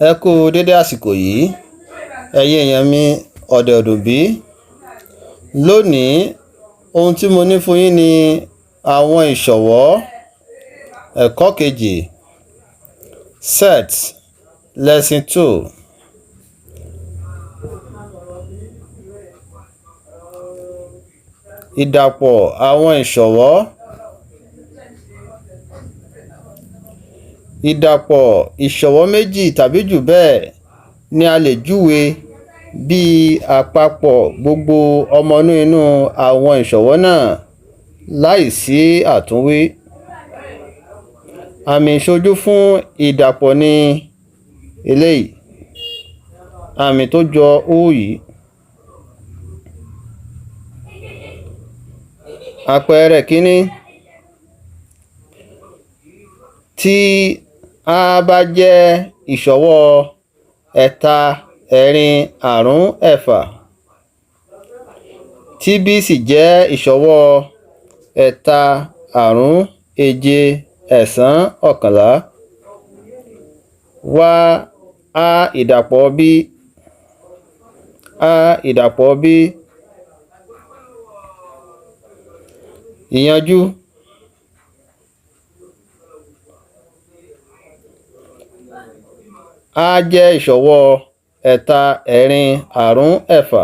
Ẹ kú dédé àsìkò yìí, ẹ̀yin èèyàn mi ọ̀dẹ̀ ọ̀dùnbí. Lónìí, ohun tí mo ní fún yín ni àwọn ìṣọ̀wọ́ ẹ̀kọ́ kejì set lesson 2. Ìdàpọ̀ àwọn ìṣọ̀wọ́. Ìdàpọ̀ ìṣọ̀wọ́ méjì tàbí jù bẹ́ẹ̀ ni a lè júwe bí àpapọ̀ gbogbo ọmọ inú àwọn ìṣọ̀wọ́ náà láìsí àtúnwí. Àmì ìṣojú fún ìdàpọ̀ ni eléyìí, àmì tó jọ ó yìí. Àpẹẹrẹ kínní, tí A bá jẹ́ ìṣọ̀wọ́ ẹ̀ta ẹ̀rin àrún ẹ̀fà, tí B sì jẹ́ ìṣọ̀wọ́ ẹ̀ta àrún èje ẹ̀sán ọ̀kànlá, wá A ìdàpọ̀ B. A ìdàpọ̀ B. Ìyanjú. A jẹ́ ìṣọ̀wọ́ ẹ̀ta ẹ̀rin àrún ẹ̀fà.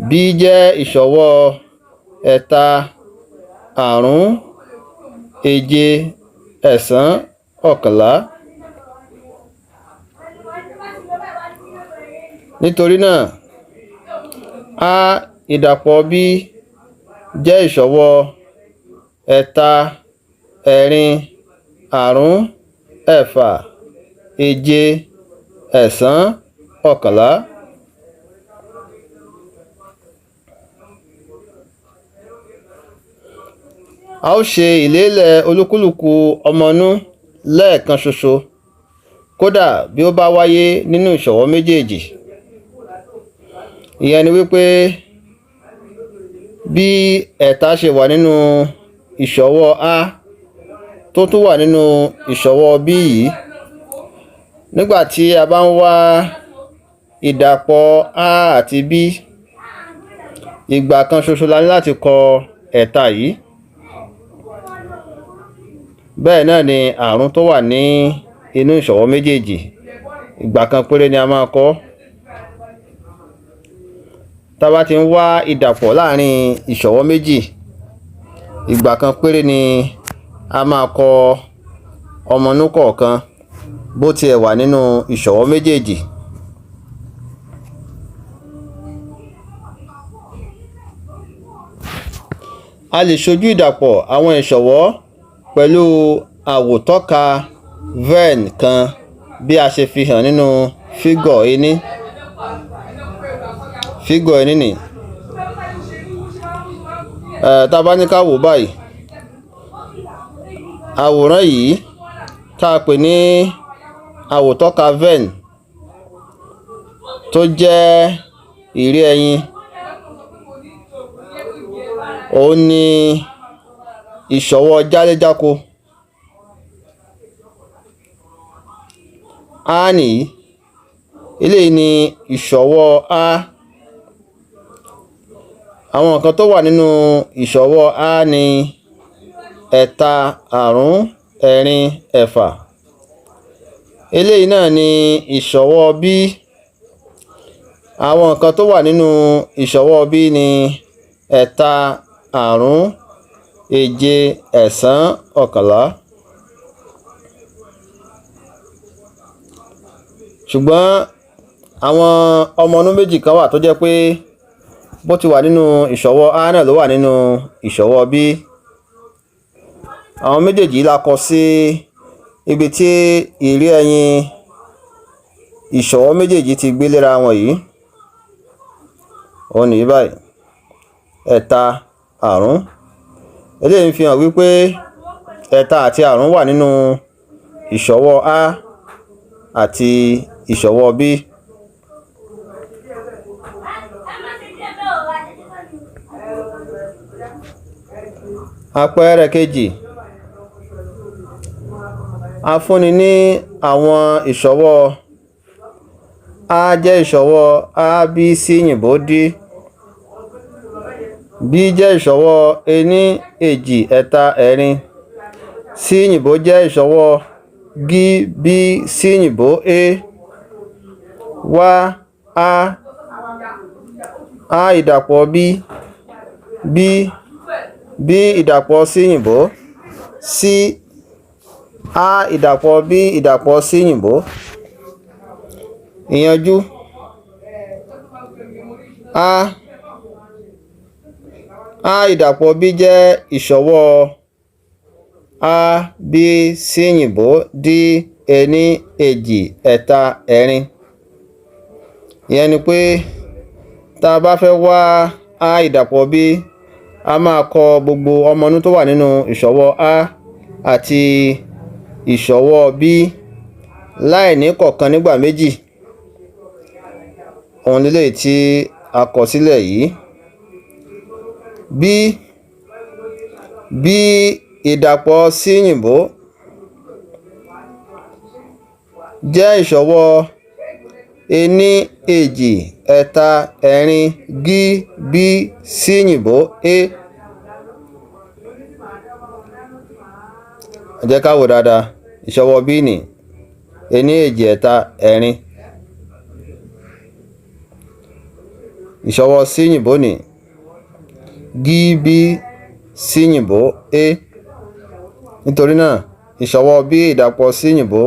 B jẹ́ ìṣọ̀wọ́ ẹ̀ta àrún èje ẹ̀sán ọ̀kànlá. Nítorí náà, A ìdàpọ̀ B jẹ́ ìṣọ̀wọ́ ẹ̀ta ẹ̀rin àrún ẹ̀fà èje ẹ̀sán ọ̀kànlá. A ó ṣe ìlélẹ̀ olúkúlùkù ọmọnú lẹ́ẹ̀kan ṣoṣo, kódà bí ó bá wáyé nínú ìṣọ̀wọ́ méjèèjì. Ìyẹn ni wípé bí ẹ̀ta ṣe wà nínú ìṣọ̀wọ́ A tó tún wà nínú ìṣọ̀wọ́ B yìí, nígbà tí a bá ń wá ìdàpọ̀ A àti B, ìgbà kan ṣoṣo la ní láti kọ ẹ̀ta yìí. Bẹ́ẹ̀ náà ni àrún tó wà ní inú ìṣọ̀wọ́ méjèèjì, ìgbà kan péré ni a máa kọ. Tá bá ti ń wá ìdàpọ̀ láàrin ìṣọ̀wọ́ méjì, ìgbà kan péré ni a máa kọ ọmọnú kọ̀ọ̀kan bó tiẹ̀ wà nínú ìṣọ̀wọ́ méjèèjì. A lè ṣojú ìdàpọ̀ àwọn ìṣọ̀wọ́ pẹ̀lú àwòtọ́ka Venn kan bí a ṣe fi hàn nínú fígọ̀ ení. Fígọ̀ ení nì. Tá bá ní ká wò báyìí, àwòrán yìí tá a pè ní àwòtọ́ka Venn tó jẹ́ ìrí ẹyin, òun ni ìṣọ̀wọ́ jáléjáko. A nìyí, eléyìí ni ìṣọ̀wọ́ A. Àwọn nǹkan tó wà nínú ìṣọ̀wọ́ A ni ẹ̀ta àrún ẹ̀rin ẹ̀fà. Eléyìí náà ni ìṣọ̀wọ́ B. Àwọn nǹkan tó wà nínú ìṣọ̀wọ́ B ni ẹ̀ta àrún èje ẹ̀sán ọ̀kànlá. Ṣùgbọ́n àwọn ọmọnú méjì kan wà tó jẹ́ pé bó ti wà nínú ìṣọ̀wọ́ A náà ló wà nínú ìṣọ̀wọ́ B. Àwọn méjèèjì la kọ sí ibi tí ìrí ẹyin ìṣọ̀wọ́ méjèèjì ti gbé léra wọn yìí. Òun nìyí báyìí, ẹ̀ta àrún. Eléyìí fi hàn wípé ẹ̀ta àti àrún wà nínú ìṣọ̀wọ́ A àti ìṣọ̀wọ́ B. Àpẹẹrẹ kejì, a fúnni ní àwọn ìṣọwọ́ a jẹ́ ìṣọwọ́ a b c òyìnbó d. B jẹ́ ìṣọwọ́ ení èjì ẹ̀ta ẹ̀rin. C òyìnbó jẹ́ ìṣọwọ́ g b c òyìnbó a. Wá a ìdàpọ̀ b b ìdàpọ̀ c òyìnbó c a ìdàpọ̀ b ìdàpọ̀ c òyìnbó. Ìyànjú a ìdàpọ̀ b jẹ́ ìṣọwọ́ a b c òyìnbó d ení èjì ẹ̀ta ẹ̀rin. Ìyẹn ni pé tá a bá fẹ́ wá a ìdàpọ̀ b, a máa kọ gbogbo ọmọnú tó wà nínú ìṣọwọ́ a àti ìṣọwọ́ b láì ní kọ̀ọ̀kan nígbà méjì. Òun lélẹ́yìí tí a kọ sílẹ̀ yìí. B ìdàpọ̀ c òyìnbó jẹ́ ìṣọwọ́ ení èjì ẹ̀ta ẹ̀rin g b c òyìnbó a. Ẹ jẹ́ ká wò dáadáa. Ìṣọwọ́ b ní ení èjì ẹ̀ta ẹ̀rin. Ìṣọwọ́ c òyìnbó ní g b c òyìnbó a. Nítorí náà ìṣọwọ́ b ìdàpọ̀ c òyìnbó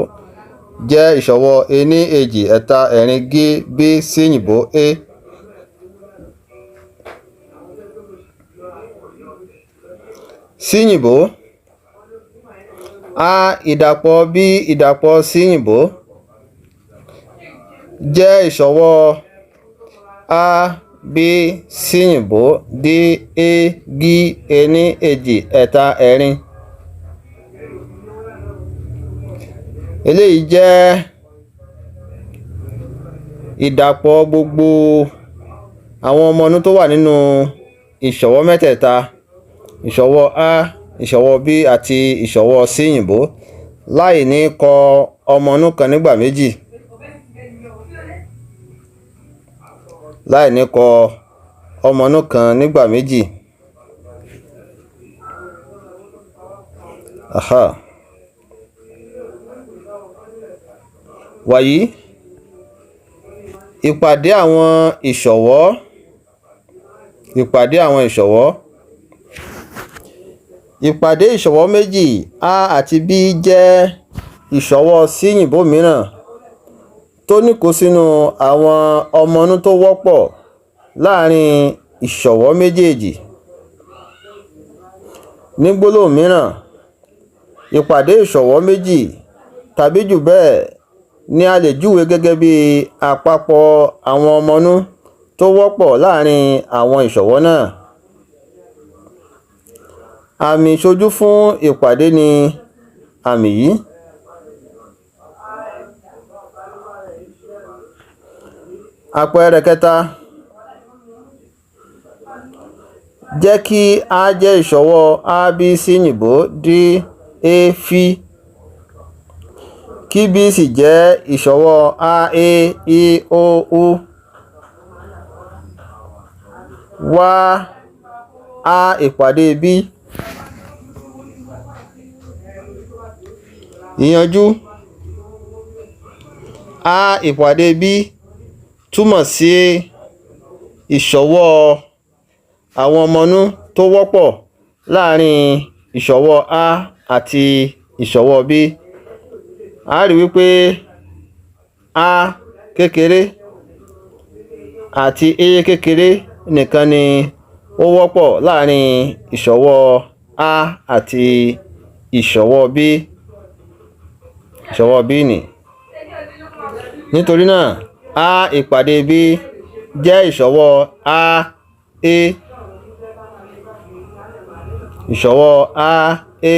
jẹ́ ìṣọwọ́ ení èjì ẹ̀ta ẹ̀rin g b c òyìnbó a. C òyìnbó a ìdàpọ̀ b ìdàpọ̀ c òyìnbó jẹ́ ìṣọwọ́ a b c òyìnbó d a g ení èjì ẹ̀ta ẹ̀rin. Eléyìí jẹ́ ìdàpọ̀ gbogbo àwọn ọmọnú tó wà nínú ìṣọwọ́ mẹ́tẹ̀ẹ̀ta: ìṣọwọ́ a, ìṣọwọ́ b àti ìṣọwọ́ c òyìnbó, láì ní kọ ọmọnú kan nígbà méjì. láì ní kọ ọmọnú kan nígbà méjì. Wàyí ìpàdé àwọn ìṣọwọ́. Ìpàdé ìṣọwọ́ méjì a àti b jẹ́ ìṣọwọ́ c òyìnbó mìíràn tó níkó sínú àwọn ọmọnú tó wọ́pọ̀ láàrin ìṣọwọ́ méjèèjì. Ní gbólóhùn mìíràn, ìpàdé ìṣọwọ́ méjì tàbí jù bẹ́ẹ̀ ni a lè júwe gẹ́gẹ́ bí àpapọ̀ àwọn ọmọnú tó wọ́pọ̀ láàrin àwọn ìṣọwọ́ náà. Àmì ìṣojú fún ìpàdé ni àmì yìí. Àpẹẹrẹ kẹta: jẹ́ kí a jẹ́ ìṣọwọ́ a b c òyìnbó d a f, kí b sì jẹ́ ìṣọwọ́ a a i o u. Wá a ìpàdé b. Ìyànjú a ìpàdé b túmọ̀ sí ìṣọwọ́ àwọn ọmọnú tó wọ́pọ̀ láàrin ìṣọwọ́ a àti ìṣọwọ́ b. A rí wípé a kékeré àti a kékeré nìkan ni ó wọ́pọ̀ láàrin ìṣọwọ́ a àti ìṣọwọ́ b. Ìṣọwọ́ b ni. Nítorí náà a ìpàdé b jẹ́ ìṣọwọ́ a a. Ìṣọwọ́ a a.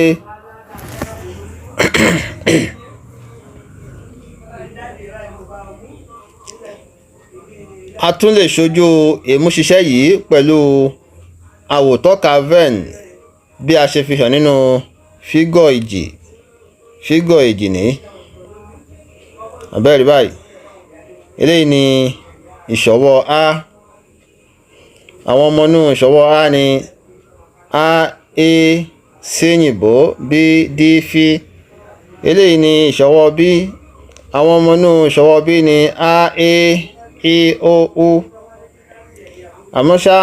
A tún lè ṣojú ìmúṣiṣẹ́ yìí pẹ̀lú àwòtọ́ka Venn bí a ṣe fi hàn nínú fígọ̀ ìjì. fígọ̀ èjì ní abẹ́rẹ́ báyìí. Eléyìí ni ìṣọwọ́ a. Àwọn ọmọ inú ìṣọwọ́ a ni a, e, síyìnbó, b, d, f. Eléyìí ni ìṣọwọ́ b. Àwọn ọmọ inú ìṣọwọ́ b ni a, e, i, o, u. Àmọ́ ṣá,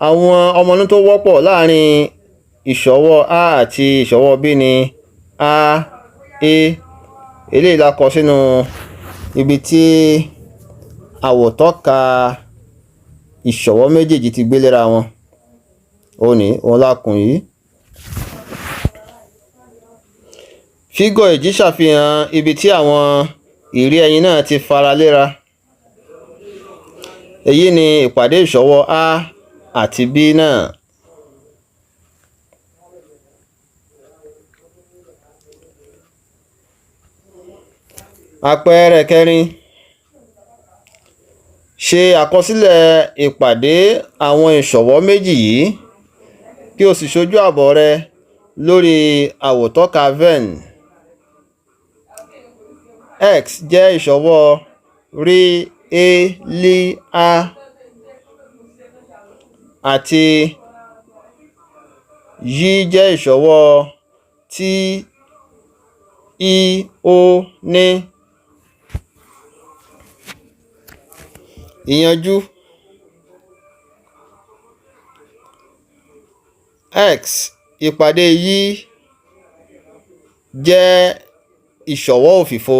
àwọn ọmọ inú tó wọ́pọ̀ láàrin ìṣọwọ́ a àti ìṣọwọ́ b ni a, e. Eléyìí la kọ sínú ibi tí àwòtọ́ka ìṣọwọ́ méjèèjì ti gbé léra wọn. Òun lákùn yìí. Fígọ̀ èjì ṣàfihàn ibi tí àwọn ìrí ẹyin náà ti fara léra. Èyí ni ìpàdé ìṣọwọ́ a àti b náà. Àpẹẹrẹ kẹrin. Ṣe àkọsílẹ̀ ìpàdé àwọn ìṣọwọ́ méjì yìí kí o sì ṣojú àbọ̀ rẹ lórí àwòtọ́ka Venn. X jẹ́ ìṣọwọ́ rí, e, lí, a àti y jẹ́ ìṣọwọ́ tí, i, o, ní. Ìyànjú. X ìpàdé y jẹ́ ìṣọwọ́ òfìfo.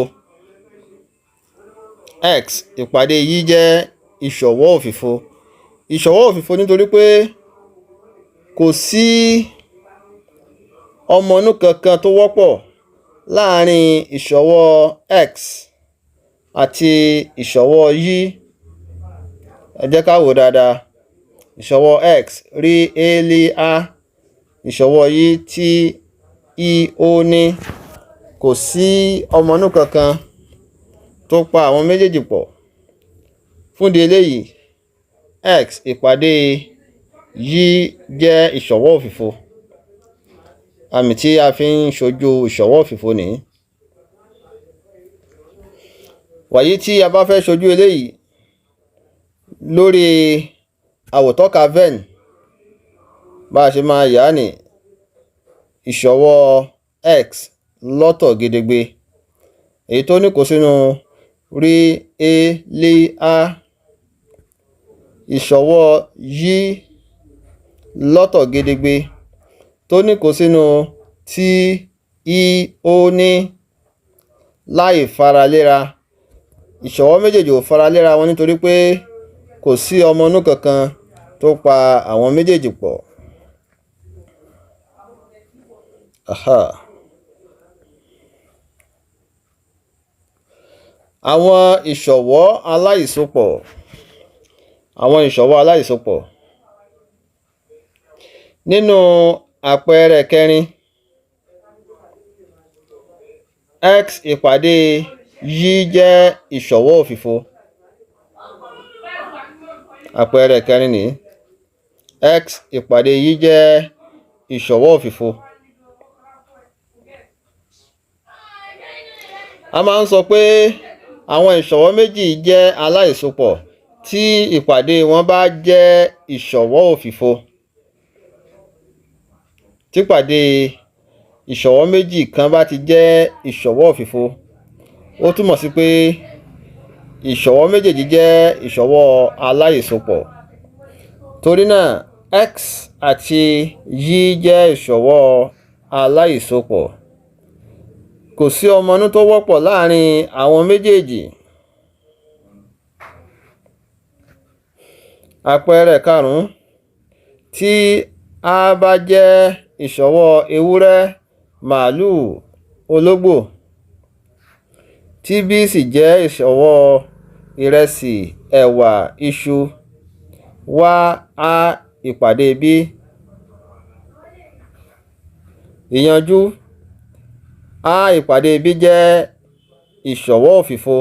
X ìpàdé y jẹ́ ìṣọwọ́ òfìfo. Ìṣọwọ́ òfìfo nítorí pé kò sí ọmọ inú kankan tó wọ́pọ̀ láàrin ìṣọwọ́ X àti ìṣọwọ́ y. Ẹ jẹ́ ká wò dáadáa. Ìṣọwọ́ X rí, e, lí, a. Ìṣọwọ́ y tí, i, o, ní. Kò sí ọmọ inú kankan tó pa àwọn méjèèjì pọ̀. Fún ìdí eléyìí, X ìpàdé y jẹ́ ìṣọwọ́ òfìfo. Àmì tí a fi ń ṣojú ìṣọwọ́ òfìfo nìyí. Wàyí tí a bá fẹ́ ṣojú eléyìí lórí àwòtọ́ka Venn, bá a ṣe máa yà á ní ìṣọwọ́ X lọ́tọ̀ gedegbe. Èyí tó ní kó sínú rí, e, lí, a. Ìṣọwọ́ y lọ́tọ̀ gedegbe tó ní kó sínú tí, i, o, ní láì faraléra. Ìṣọwọ́ méjèèjì ò faraléra wọn nítorí pé kò sí ọmọ inú kankan tó pa àwọn méjèèjì pọ̀. Àwọn ìṣọwọ́ aláìsopọ̀. Àwọn ìṣọwọ́ aláìsopọ̀. Nínú àpẹẹrẹ kẹrin, X ìpàdé y jẹ́ ìṣọwọ́ òfìfo. Àpẹẹrẹ kẹrin ni X ìpàdé y jẹ́ ìṣọwọ́ òfìfo. A máa ń sọ pé àwọn ìṣọwọ́ méjì jẹ́ aláìsopọ̀ tí ìpàdé wọn bá jẹ́ ìṣọwọ́ òfìfo. Tí ìpàdé ìṣọwọ́ méjì kan bá ti jẹ́ ìṣọwọ́ òfìfo, ó túmọ̀ sí pé ìṣọwọ́ méjèèjì jẹ́ ìṣọwọ́ aláìsopọ̀. Torí náà, X àti y jẹ́ ìṣọwọ́ aláìsopọ̀. Kò sí ọmọ inú tó wọ́pọ̀ láàrin àwọn méjèèjì. Àpẹẹrẹ karùn-ún. Tí a bá jẹ́ ìṣọwọ́ ewúrẹ́, màálùú, ológbò, tí b sì jẹ́ ìṣọwọ́ ìrẹsì, ẹ̀wà, iṣu, wá a ìpàdé b. Ìyànjú. A ìpàdé b jẹ́ ìṣọwọ́ òfìfo.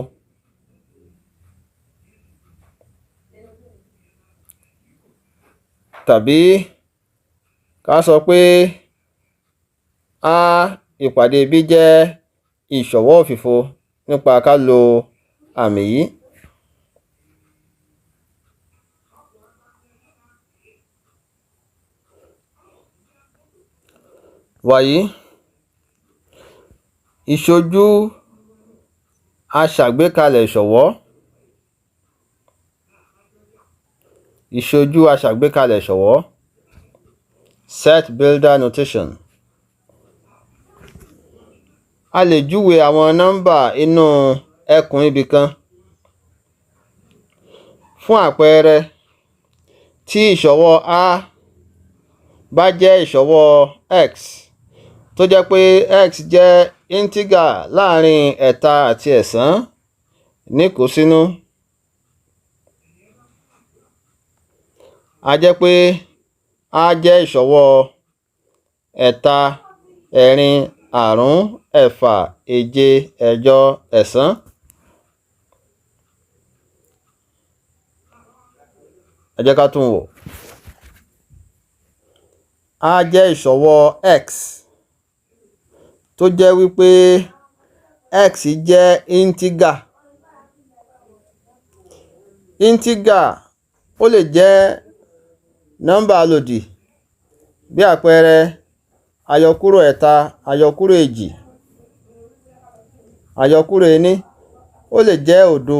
Tàbí ká sọ pé a ìpàdé b jẹ́ ìṣọ̀wọ́ òfìfo nípa ká lo àmì yìí. Wàyí, ìṣojú aṣàgbékalẹ̀ ìṣọ̀wọ́. Ìṣojú aṣàgbékalẹ̀ ìṣọ̀wọ́. Set builder notation. A lè júwe àwọn nọ́mbà inú ẹkùn ibìkan. Fún àpẹẹrẹ, tí ìṣọ̀wọ́ a bá jẹ́ ìṣọ̀wọ́ x, tó jẹ́ pé x jẹ́ integer láàrin ẹ̀ta àti ẹ̀sán níkòsínú, a jẹ́ pé a jẹ́ ìṣọ̀wọ́ ẹ̀ta, ẹ̀rin, àrún, ẹ̀fà, èje, ẹ̀jọ, ẹ̀sán. Ẹ jẹ́ ká tún wò. A jẹ́ ìṣọ̀wọ́ x, tó jẹ́ wípé x jẹ́ integer. Integer ó lè jẹ́ nọ́mbà lòdì, bí àpẹẹrẹ àyọkúrò ẹ̀ta, àyọkúrò èjì, àyọkúrò ení. Ó lè jẹ́ òdo,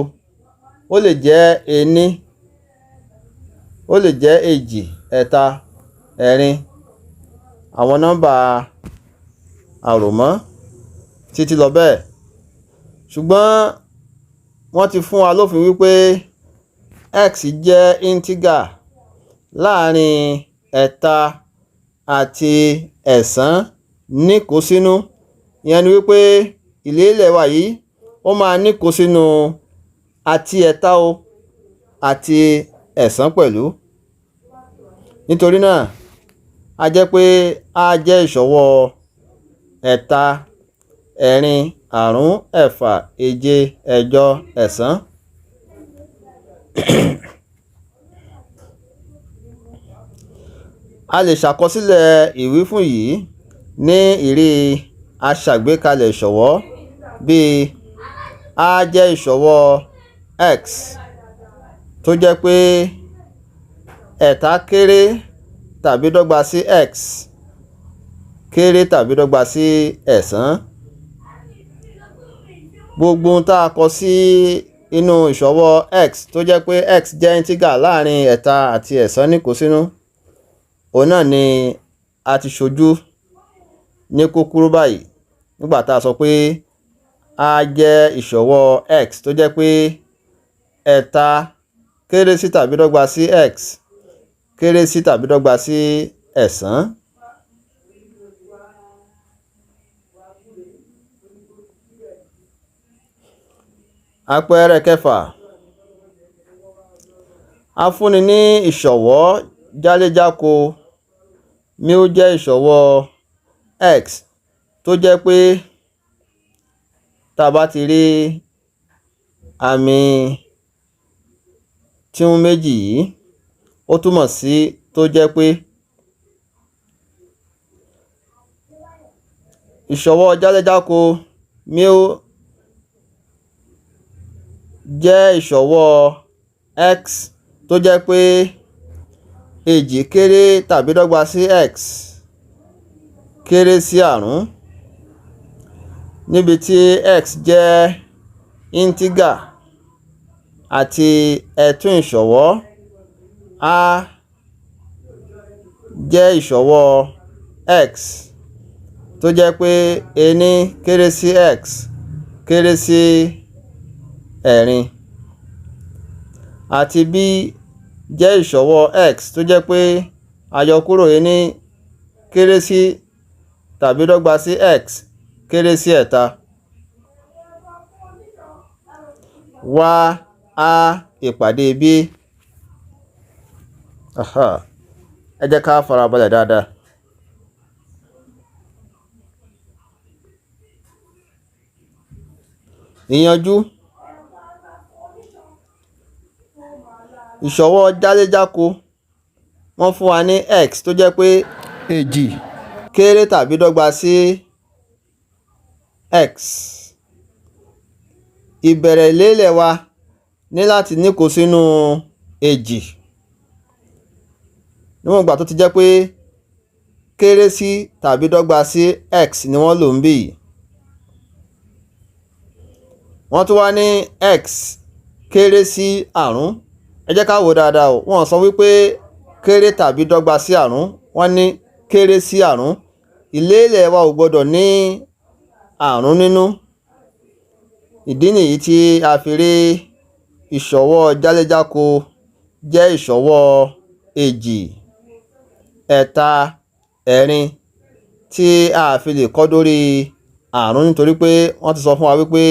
ó lè jẹ́ ení, ó lè jẹ́ èjì, ẹ̀ta, ẹ̀rin. Àwọn nọ́mbà àròmọ́ títí lọ bẹ́ẹ̀. Ṣùgbọ́n wọ́n ti fún wa lófin wípé x jẹ́ integer láàrin ẹ̀ta àti ẹ̀sán níkòsínú. Ìyẹn ni wípé ìlélẹ̀ wa yìí ó máa níkòsínú àti ẹ̀ta o àti ẹ̀sán pẹ̀lú. Nítorí náà, a jẹ́ pé a jẹ́ ìṣọ̀wọ́ ẹ̀ta, ẹ̀rin, àrún, ẹ̀fà, èje, ẹ̀jọ, ẹ̀sán. A lè ṣàkọsílẹ̀ ìwífún yìí ní ìrí aṣàgbékalẹ̀ ìṣọ̀wọ́ bíi a jẹ́ ìṣọ̀wọ́ x, tó jẹ́ pé ẹ̀ta kéré tàbí dọ́gba sí x kéré tàbí dọ́gba sí ẹ̀sán. Gbogbo ohun tá a kọ sí inú ìṣọ̀wọ́ x, tó jẹ́ pé x jẹ́ integer láàrin ẹ̀ta àti ẹ̀sán níkòsínú, òun náà ni a ti ṣojú ní kúkúrú báyìí nígbà tá a sọ pé a jẹ́ ìṣọ̀wọ́ x, tó jẹ́ pé ẹ̀ta kéré sí tàbí dọ́gba sí x kéré sí tàbí dọ́gba sí ẹ̀sán. Àpẹẹrẹ kẹfà. A fúnni ní ìṣọ̀wọ́ jáléjáko mi ó jẹ́ ìṣọ̀wọ́ x, tó jẹ́ pé tá a bá ti rí àmì tíhun méjì yìí, ó túmọ̀ sí tó jẹ́ pé. Ìṣọ̀wọ́ jáléjáko mi ó jẹ́ ìṣọ̀wọ́ x, tó jẹ́ pé èjì kéré tàbí dọ́gba sí x kéré sí àrún, níbi tí x jẹ́ integer àti ẹ̀tún ìṣọ̀wọ́ a jẹ́ ìṣọ̀wọ́ x, tó jẹ́ pé ení kéré sí x kéré sí ẹ̀rin, àti b jẹ́ ìṣọ̀wọ́ x, tó jẹ́ pé àyọkúrò ení kéré sí tàbí dọ́gba sí x kéré sí ẹ̀ta. Wá a ìpàdé b. Ẹ jẹ́ ká farabalẹ̀ dáadáa. Ìyànjú. Ìṣọ̀wọ́ jáléjáko, wọ́n fún wa ní x, tó jẹ́ pé èjì kéré tàbí dọ́gba sí x. Ìbẹ̀rẹ̀ ìlélẹ̀ wa ní láti níkó sínú èjì níwọ̀n ìgbà tó ti jẹ́ pé kéré sí tàbí dọ́gba sí x ni wọ́n lò ń bí yìí. Wọ́n tún wá ní x kéré sí àrún. Ẹ jẹ́ ká wò dáadáa o, wọ́n sọ wípé kéré tàbí dọ́gba sí àrún, wọ́n ní kéré sí àrún. Ìlélẹ̀ wa ò gbọdọ̀ ní àrún nínú. Ìdí nìyí tí a fi rí ìṣọwọ́ jálẹ̀jákò jẹ́ ìṣọwọ́ èjì, ẹ̀ta, ẹ̀rin tí a fi lè kọ́ dórí àrún nítorí pé wọ́n ti sọ fún wa wípé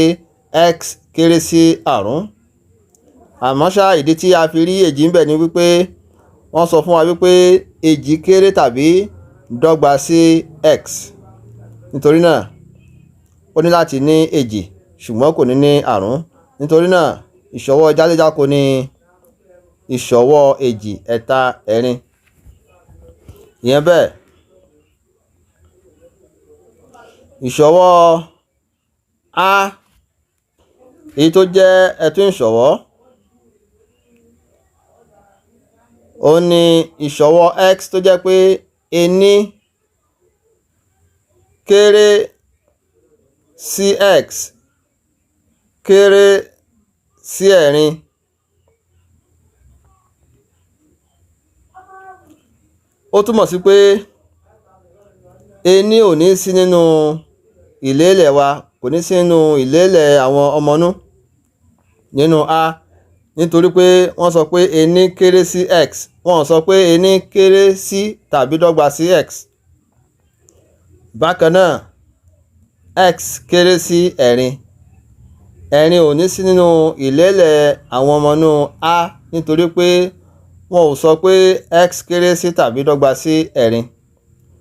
x kéré sí àrún. Àmọ́ ṣá ìdí tí a fi rí èjì ń bẹ̀ ni wípé wọ́n sọ fún wa wípé èjì kéré tàbí dọ́gba sí x. Nítorí náà ó ní láti ní èjì ṣùgbọ́n kò ní ní àrún. Nítorí náà ìṣọwọ́ jálẹ̀jákò ni ìṣọwọ́ èjì, ẹ̀ta, ẹ̀rin. Ìyẹn bẹ́ẹ̀. Ìṣọwọ́ a èyí tó jẹ́ ẹ̀tún ìṣọwọ́, ó ní ìṣọwọ́ x tó jẹ́ pé ení kéré sí x kéré sí ẹ̀rin. Ó túmọ̀ sí pé ení ò ní sí nínú ìlélẹ̀ wa, kò ní sí nínú ìlélẹ̀ àwọn ọmọnú nínú a, nítorí pé wọ́n sọ pé ení kéré sí x, wọ́n sọ pé ení kéré sí tàbí dọ́gba sí x. Bákan náà x kéré sí ẹ̀rin. Ẹ̀rin ò ní sí nínú ìlélẹ̀ àwọn ọmọnú a nítorí pé wọn ò sọ pé x kéré sí tàbí dọ́gba sí ẹ̀rin.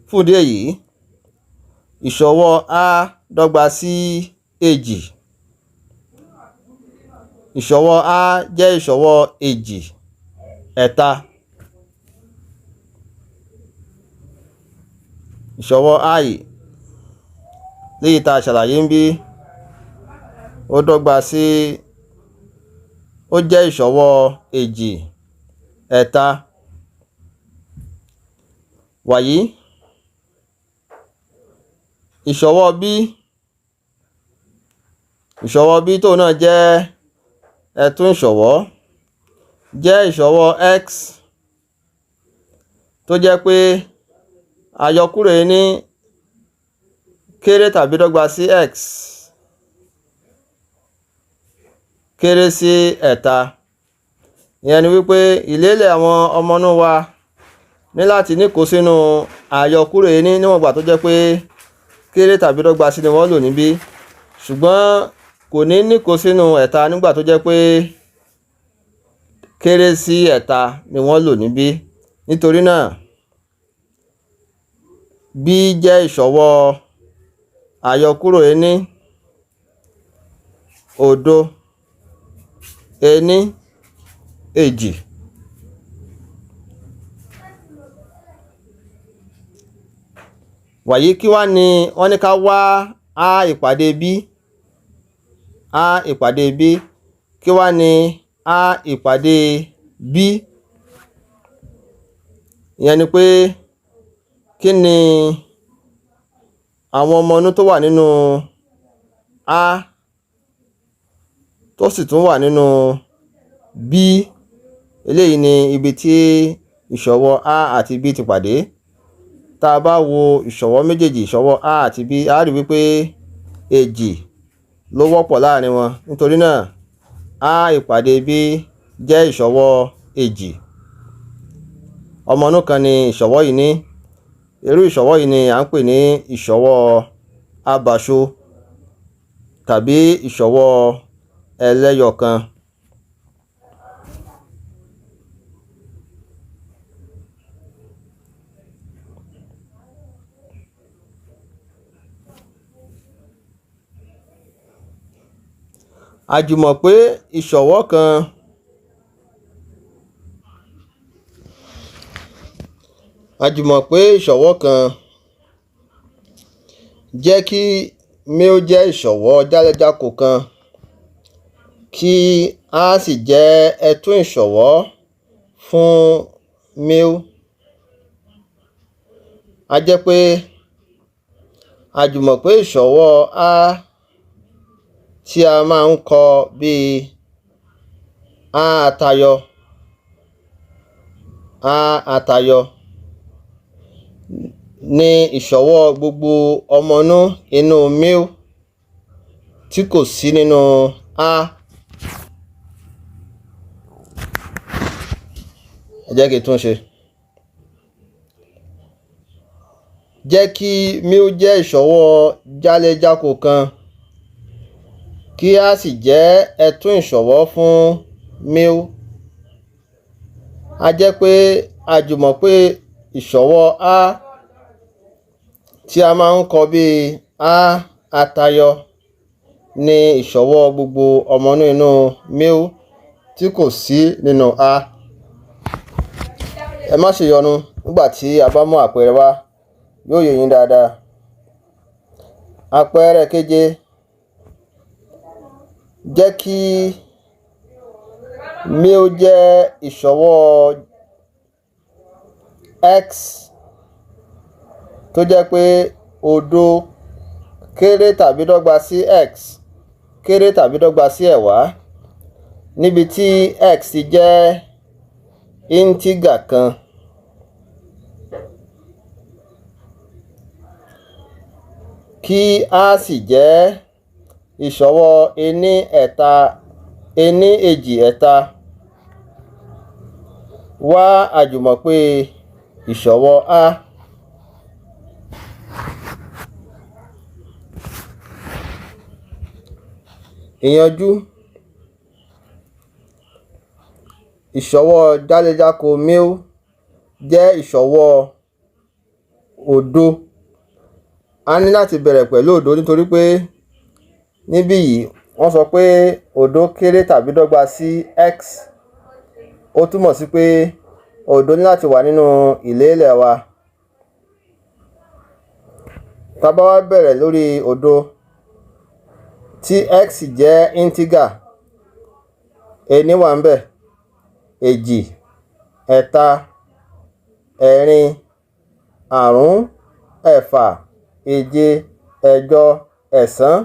Fún ìdí èyí, ìṣọwọ́ a dọ́gba sí èjì. Ìṣọwọ́ a jẹ́ ìṣọwọ́ èjì, ẹ̀ta. Ìṣọwọ́ a yìí léyìí tá a ṣàlàyé ń bí, ó dọ́gba sí, ó jẹ́ ìṣọwọ́ èjì, ẹ̀ta. Wàyí ìṣọwọ́ b, ìṣọwọ́ b tóun náà jẹ́ ẹ̀tún ìṣọwọ́, jẹ́ ìṣọwọ́ x tó jẹ́ pé àyọkúrò ení kéré tàbí dọ́gba sí x kéré sí ẹ̀ta. Ìyẹn ni wípé ìlélẹ̀ àwọn ọmọnú wa ní láti níkó sínú àyọkúrò ení níwọ̀n ìgbà tó jẹ́ pé kéré tàbí dọ́gba sí ni wọ́n lò níbí, ṣùgbọ́n kò ní níkó sínú ẹ̀ta nígbà tó jẹ́ pé kéré sí ẹ̀ta ni wọ́n lò níbí. Nítorí náà b jẹ́ ìṣọwọ́ àyọkúrò ení, òdo, ení, èjì. Wàyí kí wá ní wọ́n ní ká wá a ìpàdé b. A ìpàdé b kí wá ní a ìpàdé b. Ìyẹn ni pé kí ni àwọn ọmọnú tó wà nínú a tó sì tún wà nínú b. Eléyìí ni ibi tí ìṣọwọ́ a àti b ti pàdé. Tá a bá wo ìṣọwọ́ méjèèjì, ìṣọwọ́ a àti b, a rí wípé èjì ló wọ́pọ̀ láàrin wọn. Nítorí náà a ìpàdé b jẹ́ ìṣọwọ́ èjì. Ọmọnú kan ni ìṣọwọ́ yìí ní. Irú ìṣọwọ́ yìí ni à ń pè ní ìṣọwọ́ abàṣọ tàbí ìṣọwọ́ ẹlẹ́yọkan. Àjùmọ̀pé ìṣọwọ́ kan jẹ́ kí male jẹ́ ìṣọ̀wọ́ jálẹ̀jákò kan kí a sì jẹ́ ẹ̀tún ìṣọ̀wọ́ fún male, a jẹ́ pé àjùmọ̀pé ìṣọ̀wọ́ a tí a máa ń kọ bíi a àtayọ, a àtayọ ní ìṣọ̀wọ́ gbogbo ọmọnú inú male tí kò sí nínú a. Ẹ jẹ́ kí n tún ṣe. Jẹ́ kí male jẹ́ ìṣọ̀wọ́ jálẹ̀jákò kan kí a sì jẹ́ ẹ̀tún ìṣọ̀wọ́ fún male, a jẹ́ pé àjùmọ̀pé ìṣọ̀wọ́ a tí a máa ń kọ bíi a àtayọ ní ìṣọ̀wọ́ gbogbo ọmọnú inú male tí kò sí nínú a. Ẹ má ṣe yọnu nígbà tí a bá mú àpẹẹrẹ wá, yóò yé yín dáadáa. Àpẹẹrẹ keje, jẹ́ kí male jẹ́ ìṣọ̀wọ́ x tó jẹ́ pé òdo kéré tàbí dọ́gba sí x kéré tàbí dọ́gba sí ẹ̀wá, níbi tí x ti jẹ́ integer kan. Kí a sì jẹ́ ìṣọ̀wọ́ ení ẹ̀ta ení èjì ẹ̀ta, wá àjùmọ̀pé ìṣọ̀wọ́ a. Ìyànjú ìṣọ̀wọ́ jálẹ̀jákò male jẹ́ ìṣọ̀wọ́ òdo. A ní láti bẹ̀rẹ̀ pẹ̀lú òdo nítorí pé níbí yìí wọ́n sọ pé òdo kéré tàbí dọ́gba sí x, ó túmọ̀ sí pé òdo ní láti wà nínú ìlélẹ̀ wa. Tá bá wá bẹ̀rẹ̀ lórí òdo tí x jẹ́ integer, ení wà ńbẹ̀, èjì, ẹ̀ta, ẹ̀rin, àrún, ẹ̀fà, èje, ẹ̀jọ, ẹ̀sán.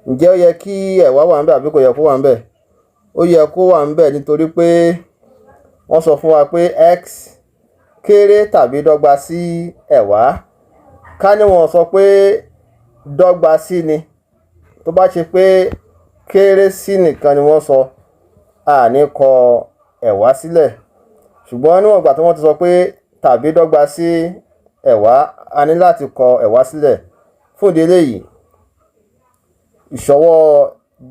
Ǹjẹ́ ó yẹ kí ẹ̀wá wà ńbẹ̀ àbí kò yẹ kó wà ńbẹ̀? Ó yẹ kó wà ńbẹ̀ nítorí pé wọ́n sọ fún wa pé x kéré tàbí dọ́gba sí ẹ̀wá. Ká ní wọ́n sọ pé dọ́gba sí ni, tó bá ṣe pé kéré sí nìkan ni wọ́n sọ, a ní kọ ẹ̀wá sílẹ̀. Ṣùgbọ́n níwọ̀n ìgbà tí wọ́n ti sọ pé tàbí dọ́gba sí ẹ̀wá, a ní láti kọ ẹ̀wá sílẹ̀. Fún ìdí eléyìí, ìṣọ̀wọ́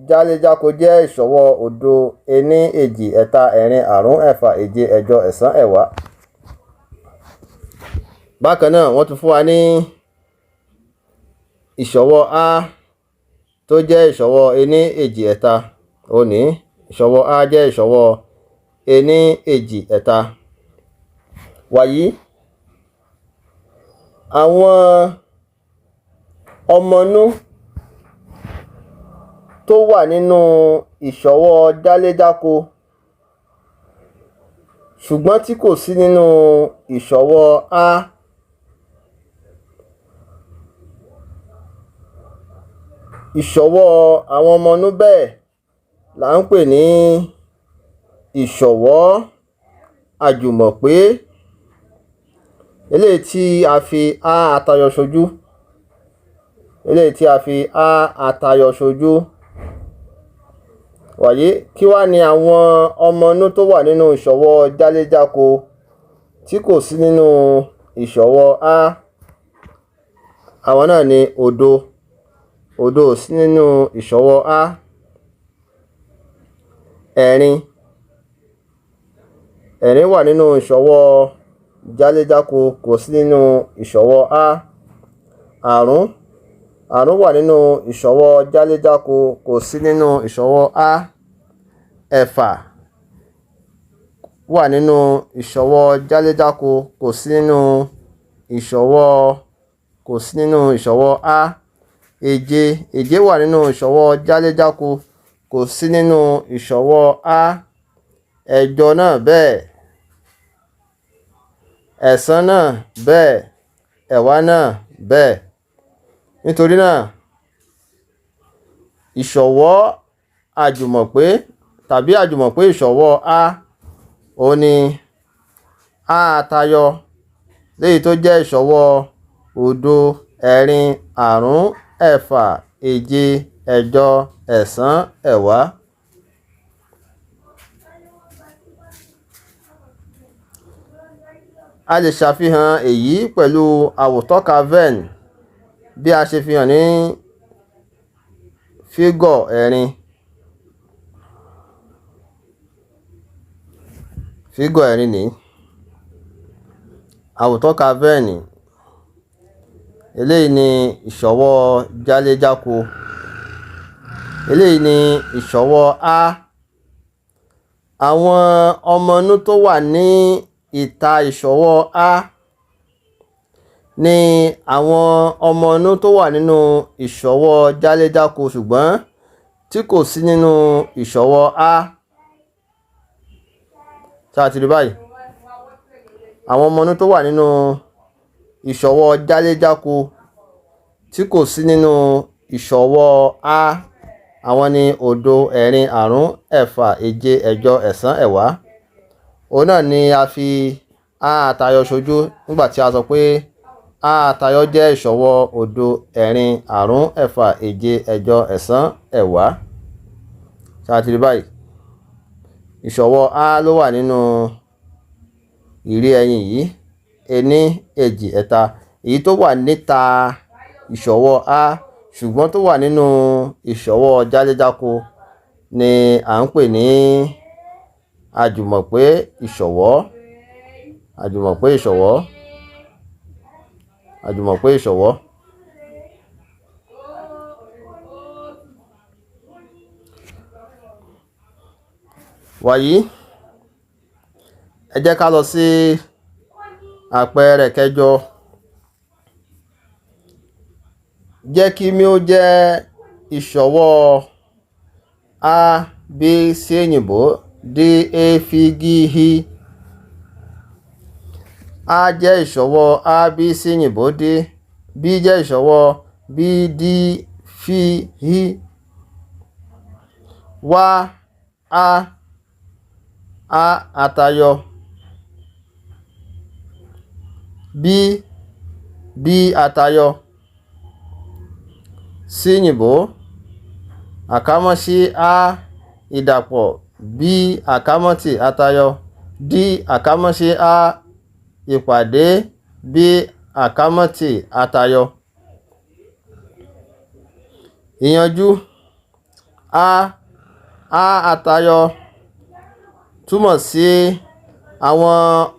jálẹ̀jákò jẹ́ ìṣọ̀wọ́ òdo ení èjì ẹ̀ta ẹ̀rin àrún ẹ̀fà èje ẹ̀jọ ẹ̀sán ẹ̀wá. Bákan náà wọ́n tún fún wa ní ìṣọ̀wọ́ a tó jẹ́ ìṣọ̀wọ́ ení èjì ẹ̀ta. Òní ìṣọ̀wọ́ a jẹ́ ìṣọ̀wọ́ ení èjì ẹ̀ta. Wàyí àwọn ọmọnú tó wà nínú ìṣọ̀wọ́ jálẹ̀jákò ṣùgbọ́n tí kò sí nínú ìṣọ̀wọ́ a. Ìṣọ̀wọ́ àwọn ọmọnú bẹ́ẹ̀ là ń pè ní ìṣọ̀wọ́ àjùmọ̀pé, eléyìí tí a fi a àtayọ ṣojú, eléyìí tí a fi a àtayọ ṣojú. Wàyí kí wá ní àwọn ọmọnú tó wà nínú ìṣọ̀wọ́ jálẹ̀jákò tí kò sí nínú ìṣọ̀wọ́ a. Àwọn náà ni òdo. Òdo ò sí nínú ìṣọ̀wọ́ a. Ẹ̀rin, ẹ̀rin wà nínú ìṣọ̀wọ́ jálẹ̀jákò, kò sí nínú ìṣọ̀wọ́ a. Àrún, àrún wà nínú ìṣọ̀wọ́ jálẹ̀jákò, kò sí nínú ìṣọ̀wọ́ a. Ẹ̀fà wà nínú ìṣọ̀wọ́ jálẹ̀jákò, kò sí nínú ìṣọ̀wọ́ a. èje. Èje wà nínú ìṣọwọ́ jáléjáko, kò sí nínú ìṣọwọ́ a. Ẹ̀jọ náà bẹ́ẹ̀, ẹ̀sán náà bẹ́ẹ̀, ẹ̀wá náà bẹ́ẹ̀. Nítorí náà ìṣọwọ́ àjùmọ̀pé tàbí àjùmọ̀pé ìṣọwọ́ a òun ni a àtayọ, léyìí tó jẹ́ ìṣọwọ́ òdo, ẹ̀rin, àrún, ẹ̀fà, èje, ẹ̀jọ, ẹ̀sán, ẹ̀wá. A lè ṣàfihàn èyí pẹ̀lú àwòtọ́ka Venn bí a ṣe fi hàn ní fígọ̀ ẹ̀rin. Fígọ̀ ẹ̀rin ni àwòtọ́ka Venn. Eléyìí ni ìṣọwọ́ jáléjáko. Eléyìí ni ìṣọwọ́ a. Àwọn ọmọ inú tó wà ní ìta ìṣọwọ́ a ni àwọn ọmọ inú tó wà nínú ìṣọwọ́ jáléjáko ṣùgbọ́n tí kò sí nínú ìṣọwọ́ a. Ṣá ti rí báyìí? Àwọn ọmọ inú tó wà nínú ìṣọwọ́ jáléjáko tí kò sí nínú ìṣọwọ́ a, àwọn ni òdo, ẹ̀rin, àrún, ẹ̀fà, èje, ẹ̀jọ, ẹ̀sán, ẹ̀wá. Òun náà ni a fi a àtayọ ṣojú nígbà tí a sọ pé a àtayọ jẹ́ ìṣọwọ́ òdo, ẹ̀rin, àrún, ẹ̀fà, èje, ẹ̀jọ, ẹ̀sán, ẹ̀wá. Ṣá ti rí báyìí? Ìṣọwọ́ a ló wà nínú ìrí ẹyin yìí, ení, èjì, ẹ̀ta. Èyí tó wà níta ìṣọwọ́ a ṣùgbọ́n tó wà nínú ìṣọwọ́ jáléjáko ni à ń pè ní àjùmọ̀pé ìṣọwọ́. Àjùmọ̀pé ìṣọwọ́. Àjùmọ̀pé ìṣọwọ́. Wàyí, ẹ jẹ́ ká lọ sí àpẹẹrẹ kẹjọ. Jẹ́ kí mi ó jẹ́ ìṣọwọ́ a, b sí èyìnbó, d, e, f, g, h. A jẹ́ ìṣọwọ́ a, b sí èyìnbó, d. B jẹ́ ìṣọwọ́ b, d, f, h. Wá a àtayọ. B àtayọ. Sí òyìnbó, àkámọ́sí a ìdàpọ̀, b àkámọ́tì àtayọ, d àkámọ́sí a ìpàdé, b àkámọ́tì àtayọ. Ìyànjú a àtayọ túmọ̀ sí àwọn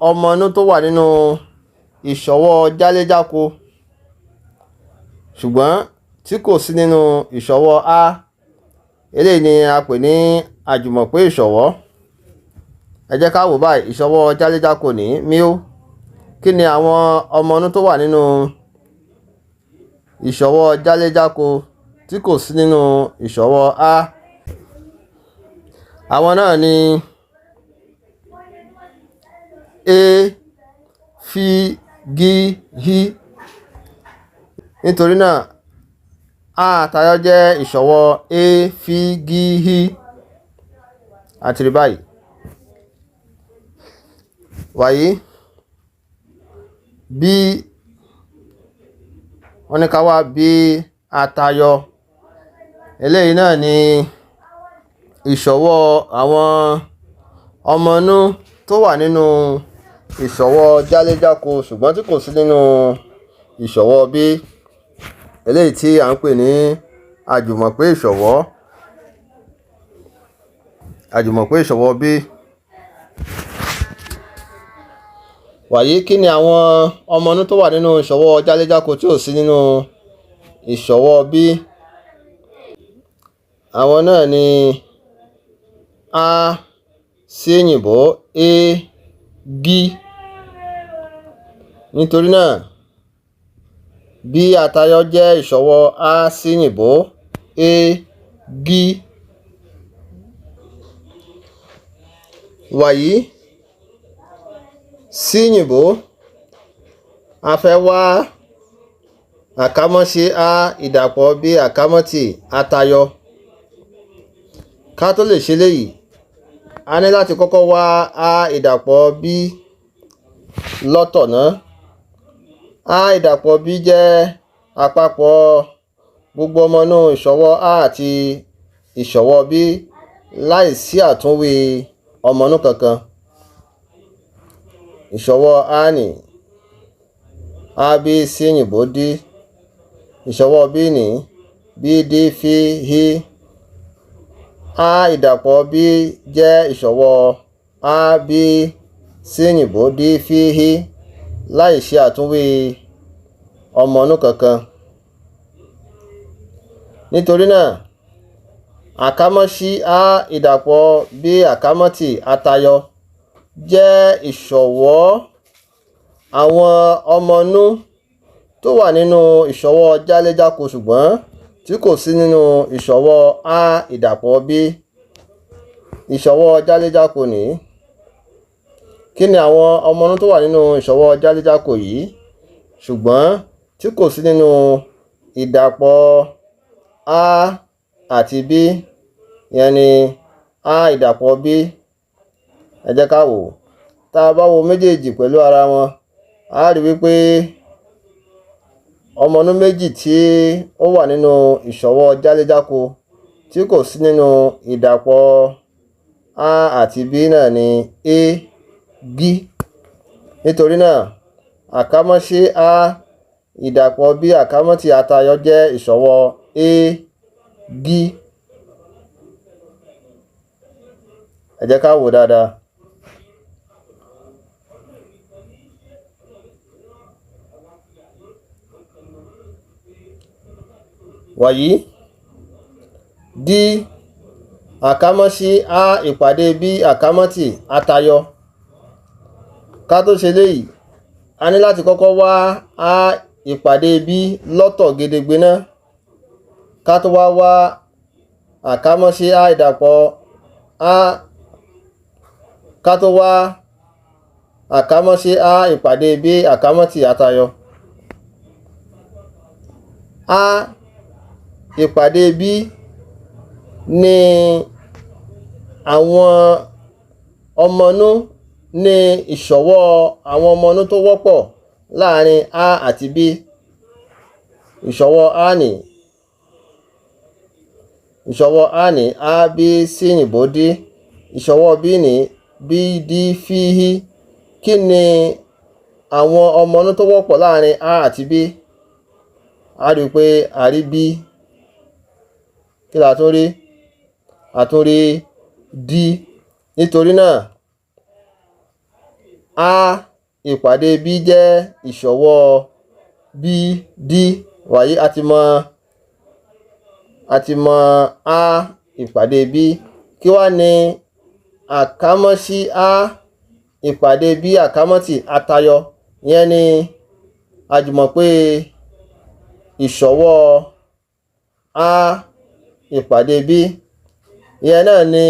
ọmọ inú tó wà nínú ìṣọwọ́ jáléjáko ṣùgbọ́n tí kò sí nínú ìṣọwọ́ a. Eléyìí ni a pè ní àjùmọ̀pé ìṣọwọ́. Ẹ jẹ́ ká wò báyìí. Ìṣọwọ́ jáléjáko ní míó. Kí ni àwọn ọmọ inú tó wà nínú ìṣọwọ́ jáléjáko tí kò sí nínú ìṣọwọ́ a? Àwọn náà ni e, f, g, h. Nítorí náà a àtayọ jẹ́ ìṣọwọ́ e, f, g, h. A ti rí báyìí. Wàyí, b, wọ́n ní ká wá b àtayọ. Eléyìí náà ni ìṣọwọ́ àwọn ọmọ inú tó wà nínú ìṣọwọ́ jáléjáko ṣùgbọ́n tí kò sí nínú ìṣọwọ́ b. Eléyìí tí à ń pè ní àjùmọ̀pé ìṣọwọ́. Àjùmọ̀pé ìṣọwọ́ b. Wàyí, kí ni àwọn ọmọ inú tó wà nínú ìṣọwọ́ jáléjáko tí ò sí nínú ìṣọwọ́ b? Àwọn náà ni a sí òyìnbó, e, g. Nítorí náà b àtayọ jẹ́ ìṣọwọ́ a sí yìnbó a gí. wàyí sí yìnbó a fẹ́ wá àkámọ́sí a ìdàpọ̀ b àkámọ́tì àtayọ. ká tó lè ṣe léyìí a ní láti kọ́kọ́ wá a ìdàpọ̀ b lọ́tọ̀ náà. a ìdàpọ̀ b jẹ́ àpapọ̀ gbogbo ọmọ inú ìṣọwọ́ a àti ìṣọwọ́ b láìsí àtúnwí ọmọ inú kankan. ìṣọwọ́ a ní a b sí yìnbó d, ìṣọwọ́ b ní b d fi hi. a ìdàpọ̀ b jẹ́ ìṣọwọ́ a b sí yìnbó d fi hi láìsí àtúnwí ọmọ inú kankan. nítorí náà àkámọ́sí a ìdàpọ̀ b àkámọ́tì àtayọ jẹ́ ìṣọwọ́ àwọn ọmọ inú tó wà nínú ìṣọwọ́ jáléjáko ṣùgbọ́n tí kò sí nínú ìṣọwọ́ a ìdàpọ̀ b. ìṣọwọ́ jáléjáko ní kí ni àwọn ọmọ inú tó wà nínú ìṣọwọ́ jáléjáko yìí ṣùgbọ́n tí kò sí nínú ìdàpọ̀ a àti b, ìyẹn ni a ìdàpọ̀ b. ẹ jẹ́ ká wò tá a bá wo méjèèjì pẹ̀lú ara wọn a rí wípé ọmọ inú méjì tí ó wà nínú ìṣọwọ́ jáléjáko tí kò sí nínú ìdàpọ̀ a àti b náà ni a gí. nítorí náà àkámọ́sí a ìdàpọ̀ b àkámọ́tì àtayọ jẹ́ ìṣọwọ́ a gí. ẹ jẹ́ ká wò dáadáa. wàyí d àkámọ́sí a ìpàdé b àkámọ́tì àtayọ. ká tó ṣe léyìí a ní láti kọ́kọ́ wá a ìpàdé b lọ́tọ̀ gedegbe náà ká tó wá àkámọ́sí a ìdàpọ̀ a, ká tó wá àkámọ́sí a ìpàdé b àkámọ́tì àtayọ. a ìpàdé b ní àwọn ọmọ inú ní ìṣọwọ́ àwọn ọmọ inú tó wọ́pọ̀ láàrin a àti b. ìṣọwọ́ a ní a b sí yìnbó d, ìṣọwọ́ b ní b d fi hi. kí ni àwọn ọmọ inú tó wọ́pọ̀ láàrin a àti b? a rí pé a rí b. kí la tún rí? a tún rí d. nítorí náà a ìpàdé b jẹ́ ìṣọwọ́ b d. wàyí a ti mọ a ìpàdé b. kí wá ní àkámọ́sí a ìpàdé b àkámọ́tì àtayọ? ìyẹn ni a jùmọ̀ pé ìṣọwọ́ a ìpàdé b. ìyẹn náà ni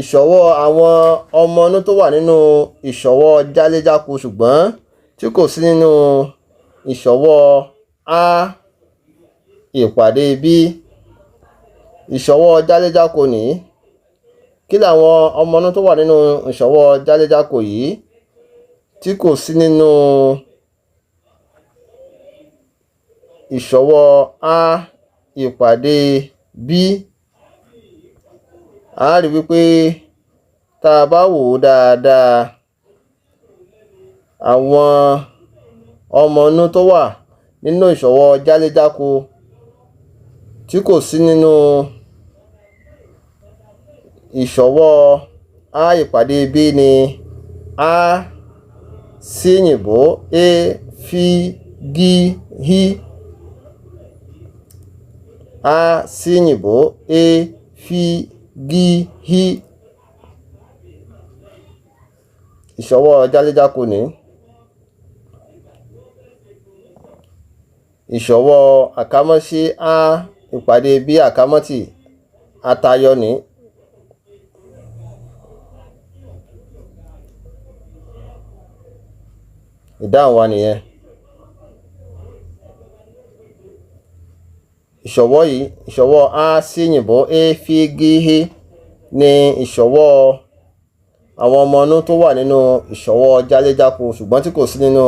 ìṣọwọ́ àwọn ọmọ inú tó wà nínú ìṣọwọ́ jáléjáko ṣùgbọ́n tí kò sí nínú ìṣọwọ́ a ìpàdé b. ìṣọwọ́ jáléjáko ní kí làwọn ọmọ inú tó wà nínú ìṣọwọ́ jáléjáko yìí tí kò sí nínú ìṣọwọ́ a ìpàdé b? a rí wípé tá a bá wò ó dáadáa àwọn ọmọ inú tó wà nínú ìṣọwọ́ jáléjáko tí kò sí nínú ìṣọwọ́ a ìpàdé b ni a sí yìnbó a fi gi hi. a sí yìnbó a fi gi hi. ìṣọwọ́ jáléjáko ní. ìṣọwọ́ àkámọ́sí á ìpàdé b àkámọ́tì àtayọ ní. ìdáhùn wa nìyẹn. ìṣọwọ́ yìí, ìṣọwọ́ á sí yìnbó é fi gíhé ní ìṣọwọ́ àwọn ọmọ inú tó wà nínú ìṣọwọ́ jáléjáko ṣùgbọ́n tí kò sí nínú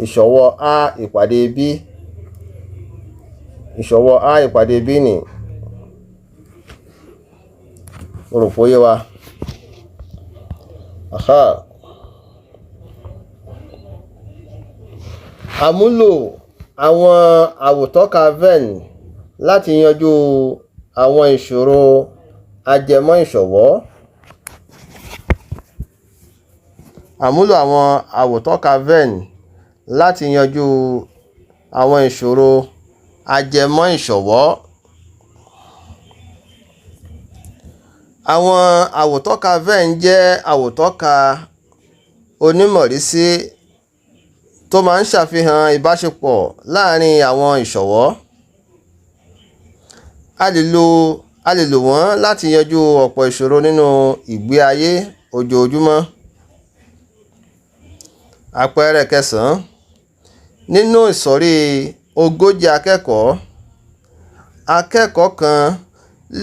ìṣọwọ́ á ìpàdé b. ìṣọwọ́ á ìpàdé b ní. mo rò pé ó yé wa. àmúlò àwọn àwòtọ́ka Venn láti yanjú àwọn ìṣòro ajẹmọ́ ìṣọwọ́. àmúlò àwọn àwòtọ́ka Venn láti yanjú àwọn ìṣòro ajẹmọ́ ìṣọwọ́. àwọn àwòtọ́ka Venn jẹ́ àwòtọ́ka onímọ̀rísí tó máa ń ṣàfihàn ìbáṣepọ̀ láàárín àwọn ìṣọwọ́. a lè lò wọ́n láti yanjú ọ̀pọ̀ ìṣòro nínú ìgbé ayé ojoojúmọ́. àpẹẹrẹ 9. nínú ìsọ̀rí 40 akẹ́kọ̀ọ́, akẹ́kọ̀ọ́ kan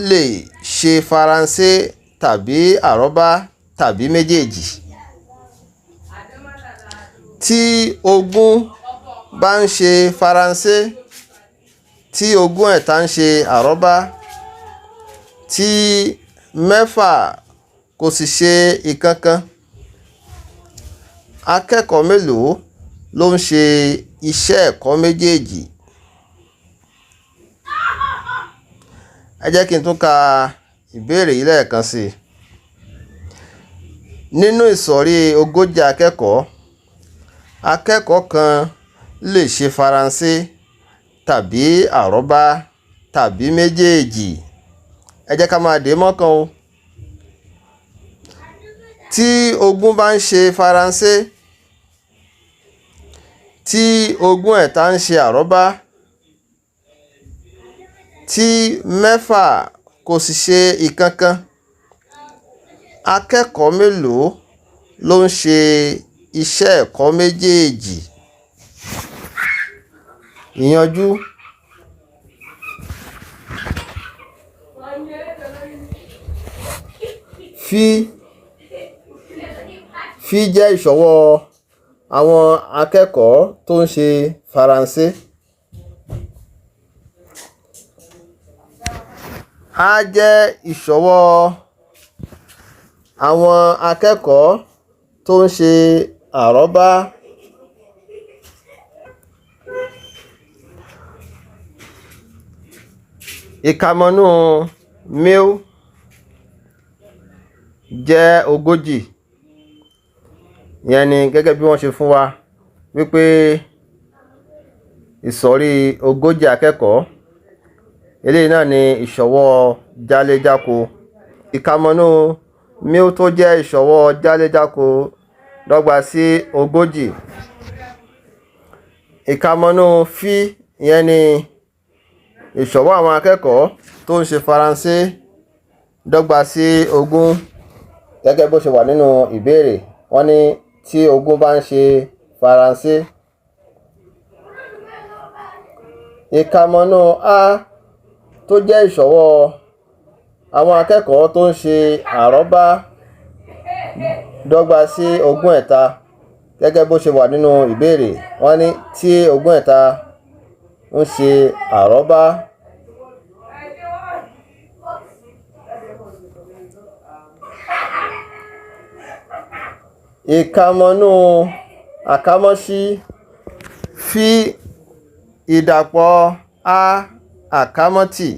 lè ṣe Faransé tàbí àrọ́bá tàbí méjèèjì. tí 20 bá ń ṣe Faransé, tí 20 ń ṣe àrọ́bá, tí 6 kò sì ṣe ìkankan, akẹ́kọ̀ọ́ mélòó ló ń ṣe iṣẹ́ ẹ̀kọ́ méjèèjì? ẹ jẹ́ kí n tún ka ìbéèrè yìí lẹ́ẹ̀kan sí i. nínú ìsọ̀rí 40 akẹ́kọ̀ọ́, akẹ́kọ̀ọ́ kan lè ṣe Faransé tàbí àrọ́bá tàbí méjèèjì. ẹ jẹ́ ká máa dè mọ́kàn o. tí 20 bá ń ṣe Faransé, tí 20 ń ṣe àrọ́bá, tí 6 kò sì ṣe ìkankan, akẹ́kọ̀ọ́ mélòó ló ń ṣe iṣẹ́ ẹ̀kọ́ méjèèjì? ìyanjú. fi jẹ́ ìṣọwọ́ àwọn akẹ́kọ̀ọ́ tó ń ṣe Faransé. á jẹ́ ìṣọwọ́ àwọn akẹ́kọ̀ọ́ tó ń ṣe àrọ́bá. ìkàmọ́nú mil jẹ́ 40. ìyẹn ni gẹ́gẹ́ bí wọ́n ṣe fún wa wípé ìsọ̀rí 40 akẹ́kọ̀ọ́, eléyìí náà ni ìṣọwọ́ jáléjáko. ìkàmọ́nú mil tó jẹ́ ìṣọwọ́ jáléjáko dọ́gba sí 40. ìkàmọ́nú fi ìyẹn ni ìṣọwọ́ àwọn akẹ́kọ̀ọ́ tó ń ṣe Faransé dọ́gba sí 20 gẹ́gẹ́ bó ṣe wà nínú ìbéèrè. wọ́n ní tí 20 bá ń ṣe Faransé. ìkàmọ́nú a tó jẹ́ ìṣọwọ́ àwọn akẹ́kọ̀ọ́ tó ń ṣe àrọ́bá dọ́gba sí 20 gẹ́gẹ́ bó ṣe wà nínú ìbéèrè. wọ́n ní tí 20 ń ṣe àrọ́bá. ìkàmọ́nú àkámọ́sí fi ìdàpọ̀ a àkámọ́tì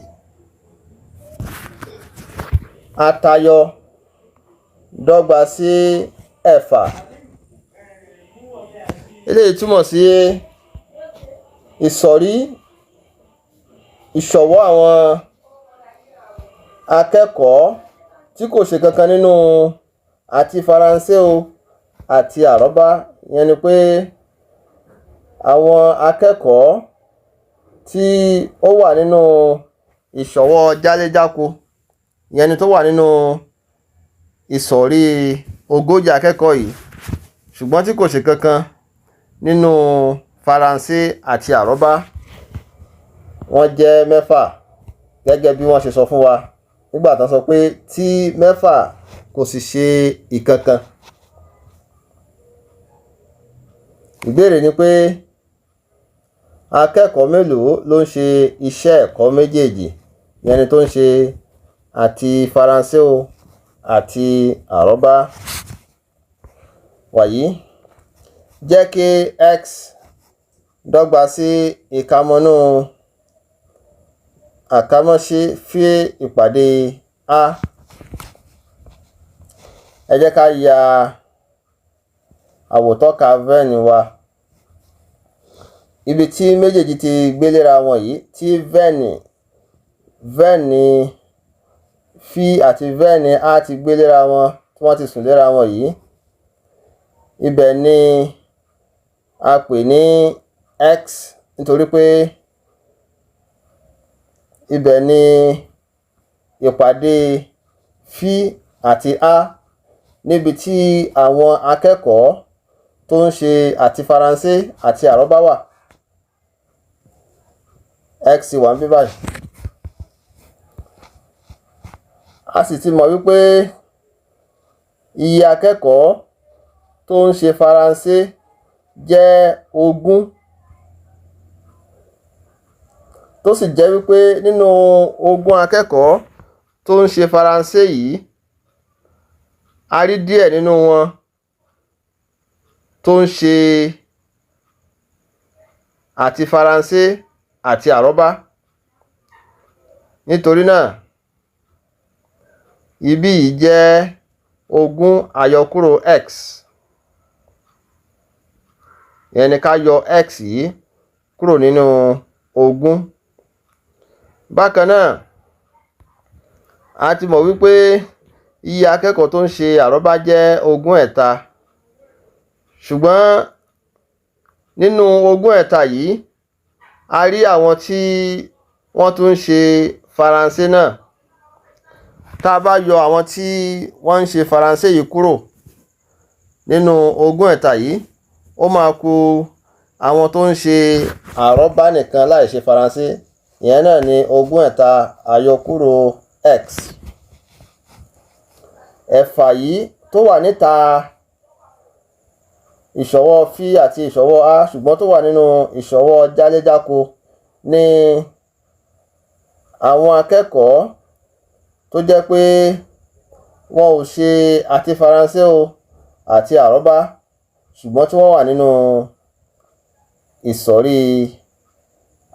àtayọ dọ́gba sí 6. eléyìí túmọ̀ sí ìsọ̀rí ìṣọwọ́ àwọn akẹ́kọ̀ọ́ tí kò ṣe kankan nínú àti Faransé o àti àrọ́bá. ìyẹn ni pé àwọn akẹ́kọ̀ọ́ tí ó wà nínú ìṣọwọ́ jáléjáko, ìyẹn ni tó wà nínú ìsọ̀rí ogójì akẹ́kọ̀ọ́ yìí, ṣùgbọ́n tí kò ṣe kankan nínú Faransé àti àrọ́bá, wọ́n jẹ́ 6 gẹ́gẹ́ bí wọ́n ṣe sọ fún wa nígbà tán sọ pé tí 6 kò sì ṣe ìkankan. Ìbéèrè ni pé akẹ́kọ̀ọ́ mélòó ló ń ṣe iṣẹ́ ẹ̀kọ́ méjèèjì, ìyẹn ni tó ń ṣe àti Faransé o àti àrọ́bá. Wàyí, jẹ́ kí x dọ́gba sí ìkámọ́nú àkámọ́ṣe fí ìpàdé a. Ẹ jẹ́ ká ya àwòtọ́ka vẹ́ẹ̀nì wa. Ibi tí méjèèjì ti gbéléra wọn yìí, tí vẹ́ẹ̀nì fí àti vẹ́ẹ̀nì a ti gbéléra wọn, tí wọ́n ti sùn léra wọn yìí, ibẹ̀ ni a pè ní x, nítorí pé ibẹ̀ ni ìpàdé fí àti a níbi tí àwọn akẹ́kọ̀ọ́ tó ń ṣe àti Faransé àti àrọ́bá wà. X wà ń bí báyìí. A sì ti mọ̀ wípé iye akẹ́kọ̀ọ́ tó ń ṣe Faransé jẹ́ 20, tó sì jẹ́ wípé nínú 20 akẹ́kọ̀ọ́ tó ń ṣe Faransé yìí, a rí díẹ̀ nínú wọn tó ń ṣe àti Faransé àti àrọ́bá. Nítorí náà, ibí yìí jẹ́ 20 àyọkúrò x. Ìyẹn ni ká yọ x yìí kúrò nínú 20. Bákan náà, a ti mọ̀ wípé iye akẹ́kọ̀ọ́ tó ń ṣe àrọ́bá jẹ́ 20 ṣùgbọ́n nínú 20 yìí, a rí àwọn tí wọ́n tún ń ṣe Faransé náà. Tá a bá yọ àwọn tí wọ́n ń ṣe Faransé yìí kúrò nínú 20 yìí, ó máa kù àwọn tó ń ṣe àrọ́bá nìkan láì ṣe Faransé. Ìyẹn náà ni 20 àyọkúrò x. Ẹ̀fà yìí tó wà níta ìṣọwọ́ fí àti ìṣọwọ́ a, ṣùgbọ́n tó wà nínú ìṣọwọ́ jáléjáko ní àwọn akẹ́kọ̀ọ́ tó jẹ́ pé wọn ò ṣe àti Faransé o àti àrọ́bá, ṣùgbọ́n tí wọ́n wà nínú ìsọ̀rí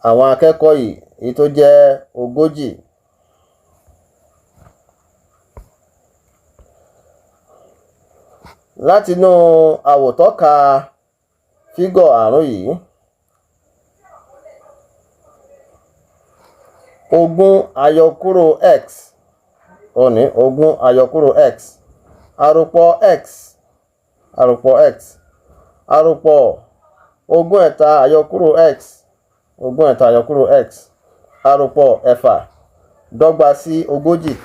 àwọn akẹ́kọ̀ọ́ yìí, èyí tó jẹ́ 40. Látinú àwòtọ́ka fígọ̀ 5 yìí, 20 àyọkúrò x, ó ní 20 àyọkúrò x, àròpọ̀ x, àròpọ̀ x, àròpọ̀ 20 àyọkúrò x, 20 àyọkúrò x, àròpọ̀ 6 dọ́gba sí 40.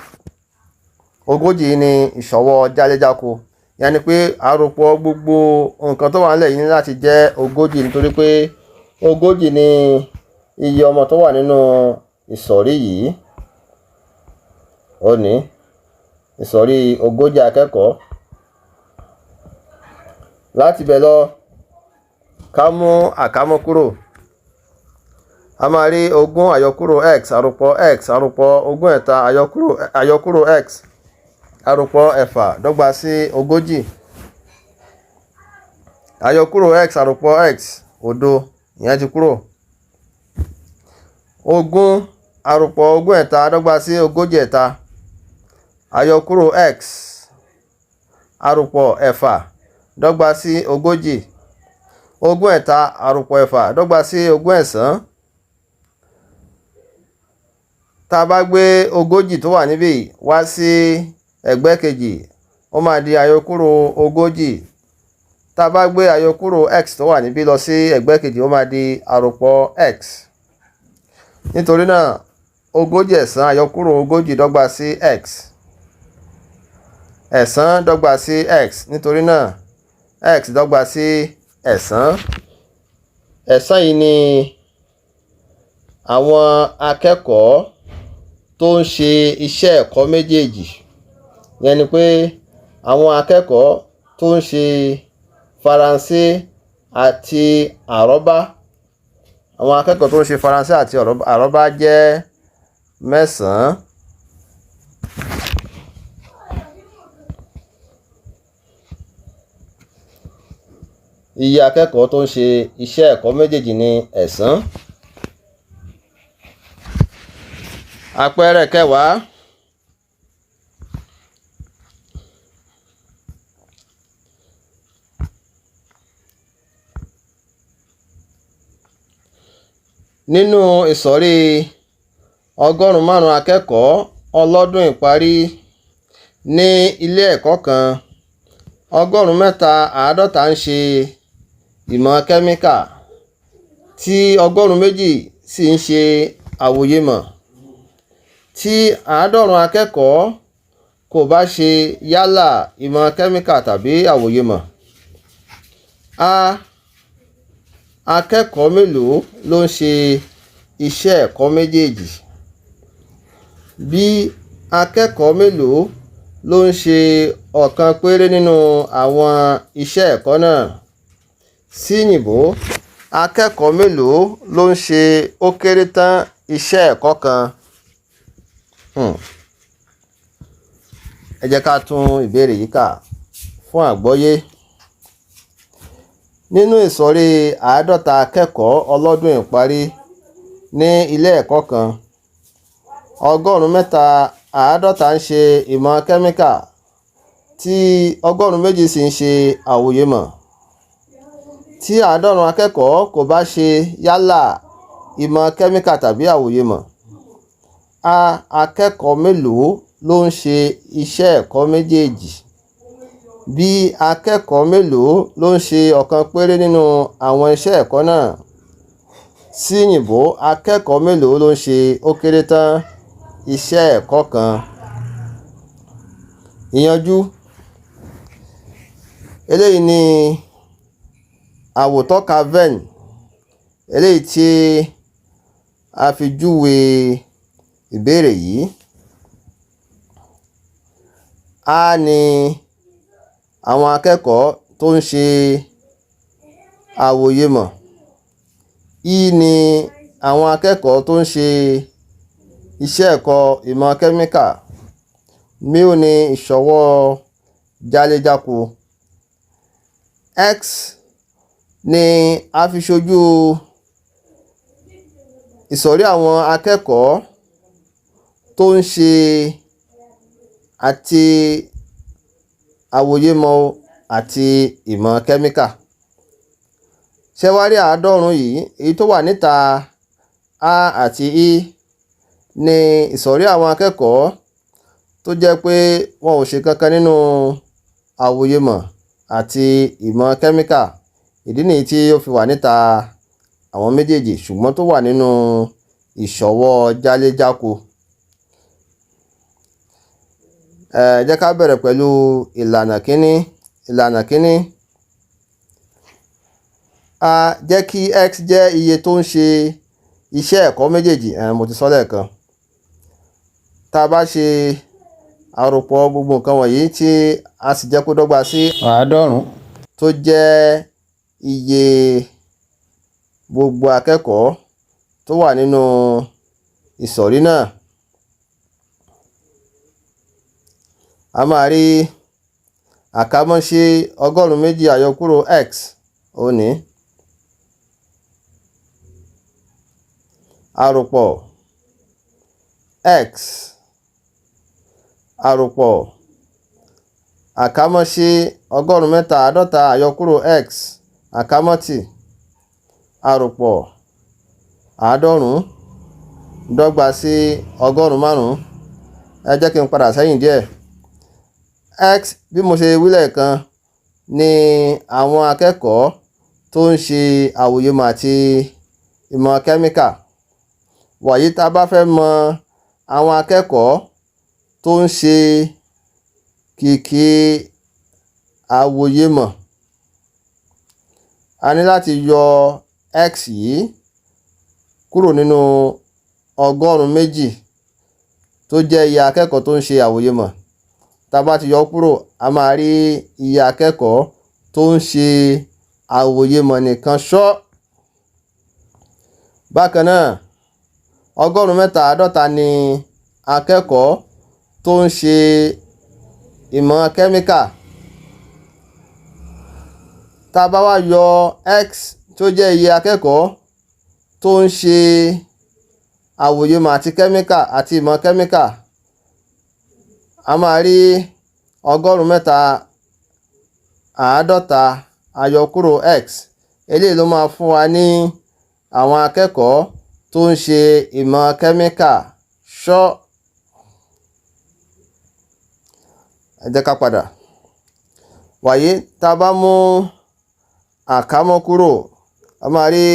40 ni ìṣọwọ́ jáléjáko. Ìyẹn ni pé àròpọ̀ gbogbo nǹkan tó wà nílẹ̀ yìí ní láti jẹ́ 40, nítorí pé 40 ni iye ọmọ tó wà nínú ìsọ̀rí yìí. Ó ní ìsọ̀rí 40 akẹ́kọ̀ọ́. Láti bẹ̀ lọ, ká mú àkámọ́ kúrò. A máa rí 20 àyọkúrò x, àròpọ̀ x, àròpọ̀ 20 àyọkúrò x, àròpọ̀ 6 dọ́gba sí 40. Àyọkúrò x àròpọ̀ x, òdo, ìyẹn ti kúrò. 20 àròpọ̀ 20 dọ́gba sí 40. Àyọkúrò x àròpọ̀ 6 dọ́gba sí 40. 20 àròpọ̀ 6 dọ́gba sí 20. Tá a bá gbé 40 tó wà níbí wá sí ẹ̀gbẹ́ kejì, ó máa di àyọkúrò 40. Tá a bá gbé àyọkúrò x tó wà níbí lọ sí ẹ̀gbẹ́ kejì, ó máa di àròpọ̀ x. Nítorí náà 40 ẹ̀sán àyọkúrò 40 dọ́gba sí x. Ẹ̀sán dọ́gba sí x, nítorí náà x dọ́gba sí ẹ̀sán. Ẹ̀sán yìí ni àwọn akẹ́kọ̀ọ́ tó ń ṣe iṣẹ́ ẹ̀kọ́ méjèèjì. Yẹn ni pé àwọn akẹ́kọ̀ọ́ tó ń ṣe Faransé àti àrọ́bá. Àwọn akẹ́kọ̀ọ́ tó ń ṣe Faransé àti àrọ́bá jẹ́ 9. Iye akẹ́kọ̀ọ́ tó ń ṣe iṣẹ́ ẹ̀kọ́ méjèèjì ni ẹ̀sán. Àpẹẹrẹ 10. Nínú ìsọ̀rí 105 akẹ́kọ̀ọ́ ọlọ́dún ìparí ní ilé ẹ̀kọ́ kan, 153 ń ṣe ìmọ̀ kẹ́míkà tí 200 sì ń ṣe àwòyémọ̀. Tí 90 akẹ́kọ̀ọ́ kò bá ṣe yálà ìmọ̀ kẹ́míkà tàbí àwòyémọ̀, akẹ́kọ̀ọ́ mélòó ló ń ṣe iṣẹ́ ẹ̀kọ́ méjèèjì? B. Akẹ́kọ̀ọ́ mélòó ló ń ṣe ọ̀kan péré nínú àwọn iṣẹ́ ẹ̀kọ́ náà? C. Yìnbó. Akẹ́kọ̀ọ́ mélòó ló ń ṣe ó kéré tán iṣẹ́ ẹ̀kọ́ kan? Ẹ jẹ́ ká tún ìbéèrè yìí kà fún àgbọ́yé. Nínú ìsọ̀rí 50 akẹ́kọ̀ọ́ ọlọ́dún ìparí ní ilé ẹ̀kọ́ kan, 153 ń ṣe ìmọ̀ kẹ́míkà tí 200 sì ń ṣe àwòyémọ̀. Tí 90 akẹ́kọ̀ọ́ kò bá ṣe yálà ìmọ̀ kẹ́míkà tàbí àwòyémọ̀, akẹ́kọ̀ọ́ mélòó ló ń ṣe iṣẹ́ ẹ̀kọ́ méjèèjì? B. Akẹ́kọ̀ọ́ mélòó ló ń ṣe ọ̀kan péré nínú àwọn iṣẹ́ ẹ̀kọ́ náà? C. Yìnbó. Akẹ́kọ̀ọ́ mélòó ló ń ṣe ó kéré tán iṣẹ́ ẹ̀kọ́ kan? Ìyànjú. Eléyìí ni àwòtọ́ka Venn, eléyìí tí a fi júwe ìbéèrè yìí. A ní àwọn akẹ́kọ̀ọ́ tó ń ṣe àwòyémọ̀. I ní àwọn akẹ́kọ̀ọ́ tó ń ṣe iṣẹ́ ẹ̀kọ́ ìmọ̀ kẹ́míkà. Mí ní ìṣọwọ́ jáléjáko. X ni a fi ṣojú ìsọ̀rí àwọn akẹ́kọ̀ọ́ tó ń ṣe àti àwòyémọ̀ àti ìmọ̀ kẹ́míkà. Ṣé wá rí 90 yìí, èyí tó wà níta A àti I ní ìsọ̀rí àwọn akẹ́kọ̀ọ́ tó jẹ́ pé wọn ò ṣe kankan nínú àwòyémọ̀ àti ìmọ̀ kẹ́míkà. Ìdí nìyí tí ó fi wà níta àwọn méjèèjì, ṣùgbọ́n tó wà nínú ìṣọwọ́ jáléjáko. Jẹ́ ká bẹ̀rẹ̀ pẹ̀lú ìlànà kínní. Ìlànà kínní, a jẹ́ kí x jẹ́ iye tó ń ṣe iṣẹ́ ẹ̀kọ́ méjèèjì. Mo ti sọ lẹ́ẹ̀kan. Tá a bá ṣe àròpọ̀ gbogbo nǹkan wọ̀nyí tí a sì jẹ́ kó dọ́gba sí 90, tó jẹ́ iye gbogbo akẹ́kọ̀ọ́ tó wà nínú ìsọ̀rí náà, a máa rí àkámọ́ṣe 102 àyọkúrò x òní. Àròpọ̀ x, àròpọ̀ àkámọ́ṣe 153 àyọkúrò x àkámọ́tì. Àròpọ̀ 90 dọ́gba sí 105. Ẹ jẹ́ kí n padà sẹ́yìn díẹ̀. X, bí mo ṣe wí lẹ́ẹ̀kan, ní àwọn akẹ́kọ̀ọ́ tó ń ṣe àwòyémọ̀ àti ìmọ̀ kẹ́míkà. Wàyí tá a bá fẹ́ mọ àwọn akẹ́kọ̀ọ́ tó ń ṣe kìkì àwòyémọ̀, a ní láti yọ x yìí kúrò nínú 200 tó jẹ́ iye akẹ́kọ̀ọ́ tó ń ṣe àwòyémọ̀. Tá a bá ti yọ kúrò, a máa rí iye akẹ́kọ̀ọ́ tó ń ṣe àwòyémọ̀ nìkan ṣọ́. Bákan náà, 153 ni akẹ́kọ̀ọ́ tó ń ṣe ìmọ̀ kẹ́míkà. Tá a bá wá yọ x tó jẹ́ iye akẹ́kọ̀ọ́ tó ń ṣe àwòyémọ̀ àti kẹ́míkà àti ìmọ̀ kẹ́míkà, a máa rí 153 àyọkúrò x. Eléyìí ló máa fún wa ní àwọn akẹ́kọ̀ọ́ tó ń ṣe ìmọ̀ kẹ́míkà ṣọ́. Ẹ jẹ́ ká padà. Wàyí tá a bá mú àkámọ́ kúrò, a máa rí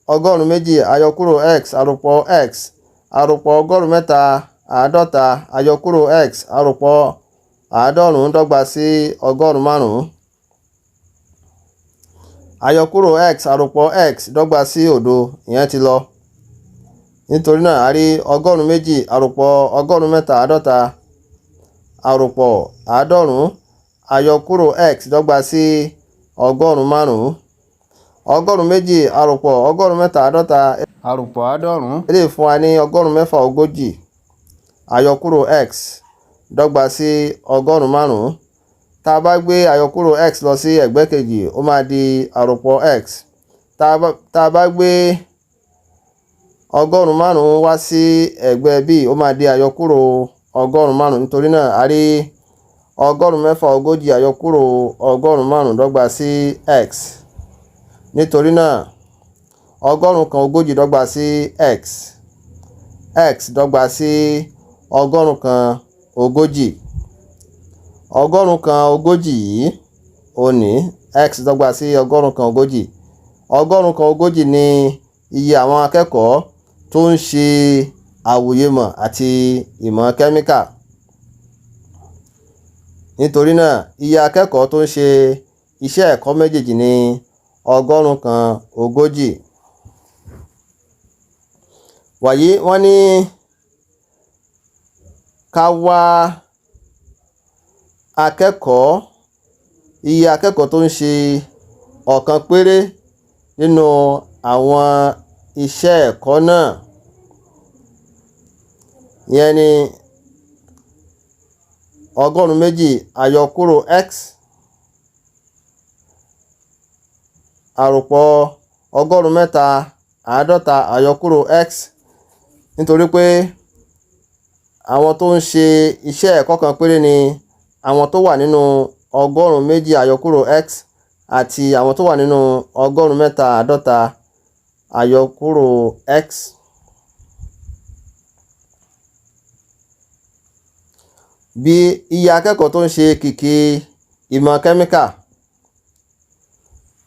200 àyọkúrò x àròpọ̀ x àròpọ̀ 153 àyọkúrò x àròpọ̀ 90 dọ́gba sí 105. Àyọkúrò x àròpọ̀ x dọ́gba sí 0, ìyẹn ti lọ. Nítorí náà a rí 200 àròpọ̀ 153 àròpọ̀ 90 àyọkúrò x dọ́gba sí 105. 200 àròpọ̀ 153 àròpọ̀ 90 eléyìí fún wa ní 146 àyọkúrò x dọ́gba sí 105. Tá a bá gbé àyọkúrò x lọ sí ẹ̀gbẹ́ kejì, ó máa di àròpọ̀ x. Tá a bá gbé 105 wá sí ẹ̀gbẹ́ b, ó máa di àyọkúrò 105. Nítorí náà a rí 146 àyọkúrò 105 dọ́gba sí x. Nítorí náà 140 dọ́gba sí x. X dọ́gba sí 140. 140 yìí ó ní x dọ́gba sí 140. 140 ni iye àwọn akẹ́kọ̀ọ́ tó ń ṣe àwòyémọ̀ àti ìmọ̀ kẹ́míkà. Nítorí náà iye akẹ́kọ̀ọ́ tó ń ṣe iṣẹ́ ẹ̀kọ́ méjèèjì ní 140. Wàyí wọ́n ní ká wá iye akẹ́kọ̀ọ́ tó ń ṣe ọ̀kan péré nínú àwọn iṣẹ́ ẹ̀kọ́ náà. Ìyẹn ni 200 àyọkúrò x àròpọ̀ 153 àyọkúrò x. Nítorí pé àwọn tó ń ṣe iṣẹ́ ẹ̀kọ́ kan péré ni àwọn tó wà nínú 200 àyọkúrò x àti àwọn tó wà nínú 153 àyọkúrò x. Bí iye akẹ́kọ̀ọ́ tó ń ṣe kìkì ìmọ̀ kẹ́míkà,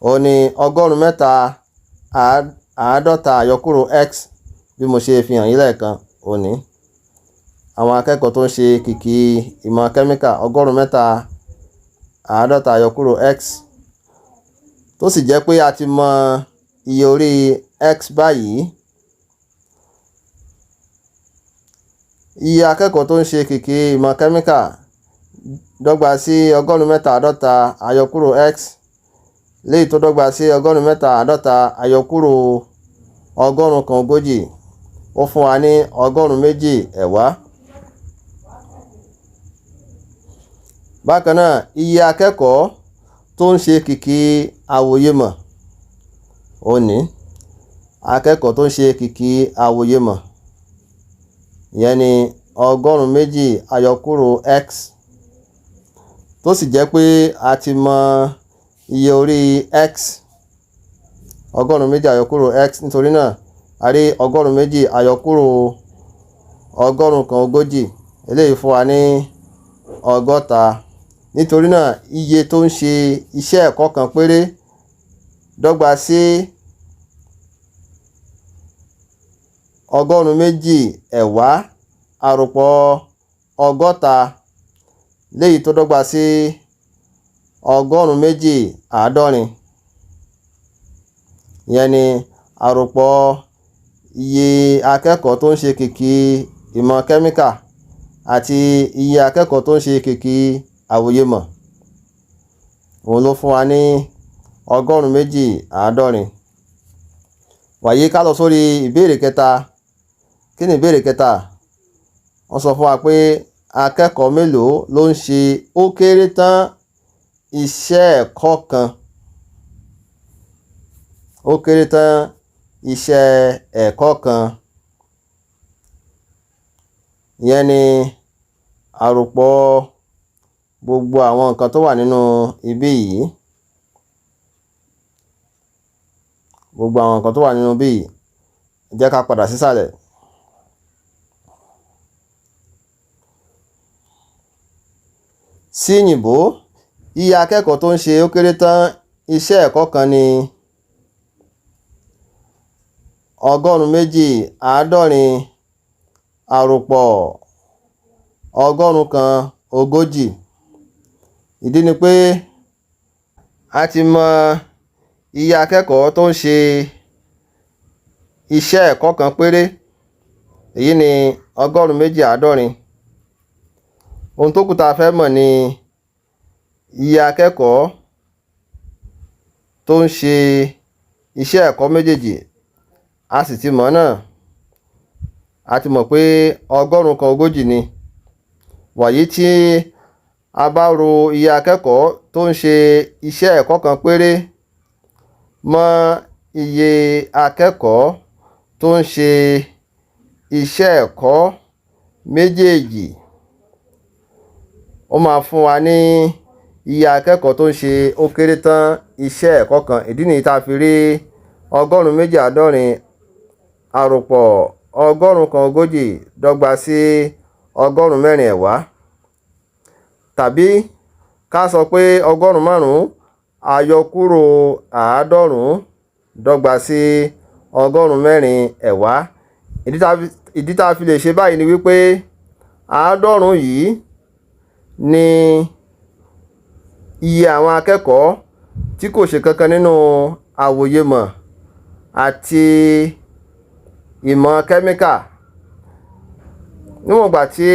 ó ní 153 àyọkúrò x. Bí mo ṣe fi hàn yín lẹ́ẹ̀kan, ó ní àwọn akẹ́kọ̀ọ́ tó ń ṣe kìkì ìmọ̀ kẹ́míkà 153 àyọkúrò x, tó sì jẹ́ pé a ti mọ iye orí x báyìí. Iye akẹ́kọ̀ọ́ tó ń ṣe kìkì ìmọ̀ kẹ́míkà dọ́gba sí 153 àyọkúrò x, léyìí tó dọ́gba sí 153 àyọkúrò 140. Ó fún wa ní 102. Bákan náà, iye akẹ́kọ̀ọ́ tó ń ṣe kìkì àwòyémọ̀, ó ní akẹ́kọ̀ọ́ tó ń ṣe kìkì àwòyémọ̀, ìyẹn ni 200 àyọkúrò x, tó sì jẹ́ pé a ti mọ iye orí x 200 àyọkúrò x. Nítorí náà a rí 200 àyọkúrò 140. Eléyìí fún wa ní 60. Nítorí náà iye tó ń ṣe iṣẹ́ ẹ̀kọ́ kan péré dọ́gba sí ọgọ́rùn-ún méjì ẹ̀wá àròpọ̀ ọgọ́ta léyìí tó dọ́gba sí ọgọ́rùn-ún méjì àádọ́rin. Ìyẹn ni àròpọ̀ iye akẹ́kọ̀ọ́ tó ń ṣe kìkì ìmọ̀ kẹ́míkà àti iye akẹ́kọ̀ọ́ tó ń ṣe kìkì àwòyemọ̀. Òun ló fún wa ní ọgọ́rùn-ún méjì àádọ́rin. Wàyí ká lọ sórí ìbéèrè kẹta. Kí ni ìbéèrè kẹta? Wọ́n sọ fún wa pé akẹ́kọ̀ọ́ mélòó ló ń ṣe ó kéré tán iṣẹ́ ẹ̀kọ́ kan. Ó kéré tán iṣẹ́ ẹ̀kọ́ kan. Ìyẹn ni àròpọ̀ gbogbo àwọn nǹkan tó wà nínú ibí yìí. Gbogbo àwọn nǹkan tó wà nínú ibí yìí. Jẹ́ ká padà sísàlẹ̀. Sí òyìnbó, iye akẹ́kọ̀ọ́ tó ń ṣe ó kéré tán iṣẹ́ ẹ̀kọ́ kan ni ọgọ́rùn-ún méjì àádọ́rin àròpọ̀ ọgọ́rùn-ún kan ogójì. Ìdí ni pé a ti mọ iye akẹ́kọ̀ọ́ tó ń ṣe iṣẹ́ ẹ̀kọ́ kan péré. Èyí ni ọgọ́rùn-ún méjì àádọ́rin. Ohun tó kù tá a fẹ́ mọ̀ ni iye akẹ́kọ̀ọ́ tó ń ṣe iṣẹ́ ẹ̀kọ́ méjèèjì. A sì ti mọ̀ náà. A ti mọ̀ pé ọgọ́rùn-ún kan ogójì ni. Wàyí tí a bá ro iye akẹ́kọ̀ọ́ tó ń ṣe iṣẹ́ ẹ̀kọ́ kan péré mọ́ iye akẹ́kọ̀ọ́ tó ń ṣe iṣẹ́ ẹ̀kọ́ méjèèjì, ó máa fún wa ní iye akẹ́kọ̀ọ́ tó ń ṣe ó kéré tán iṣẹ́ ẹ̀kọ́ kan. Ìdí nìyí tá a fi rí ọgọ́rùn-ún méjì àádọ́rin àròpọ̀ ọgọ́rùn-ún kan ogójì dọ́gba sí ọgọ́rùn-ún mẹ́rin ẹ̀wá. Tàbí ká sọ pé ọgọ́rùn-ún márùn-ún àyọkúrò àádọ́rùn-ún dọ́gba sí ọgọ́rùn-ún mẹ́rin ẹ̀wá. Ìdí tá a fi lè ṣe báyìí ni wípé àádọ́rùn-ún yìí ni iye àwọn akẹ́kọ̀ọ́ tí kò ṣe kankan nínú àwòyemọ̀ àti ìmọ̀ kẹ́míkà. Níwọ̀n ìgbà tí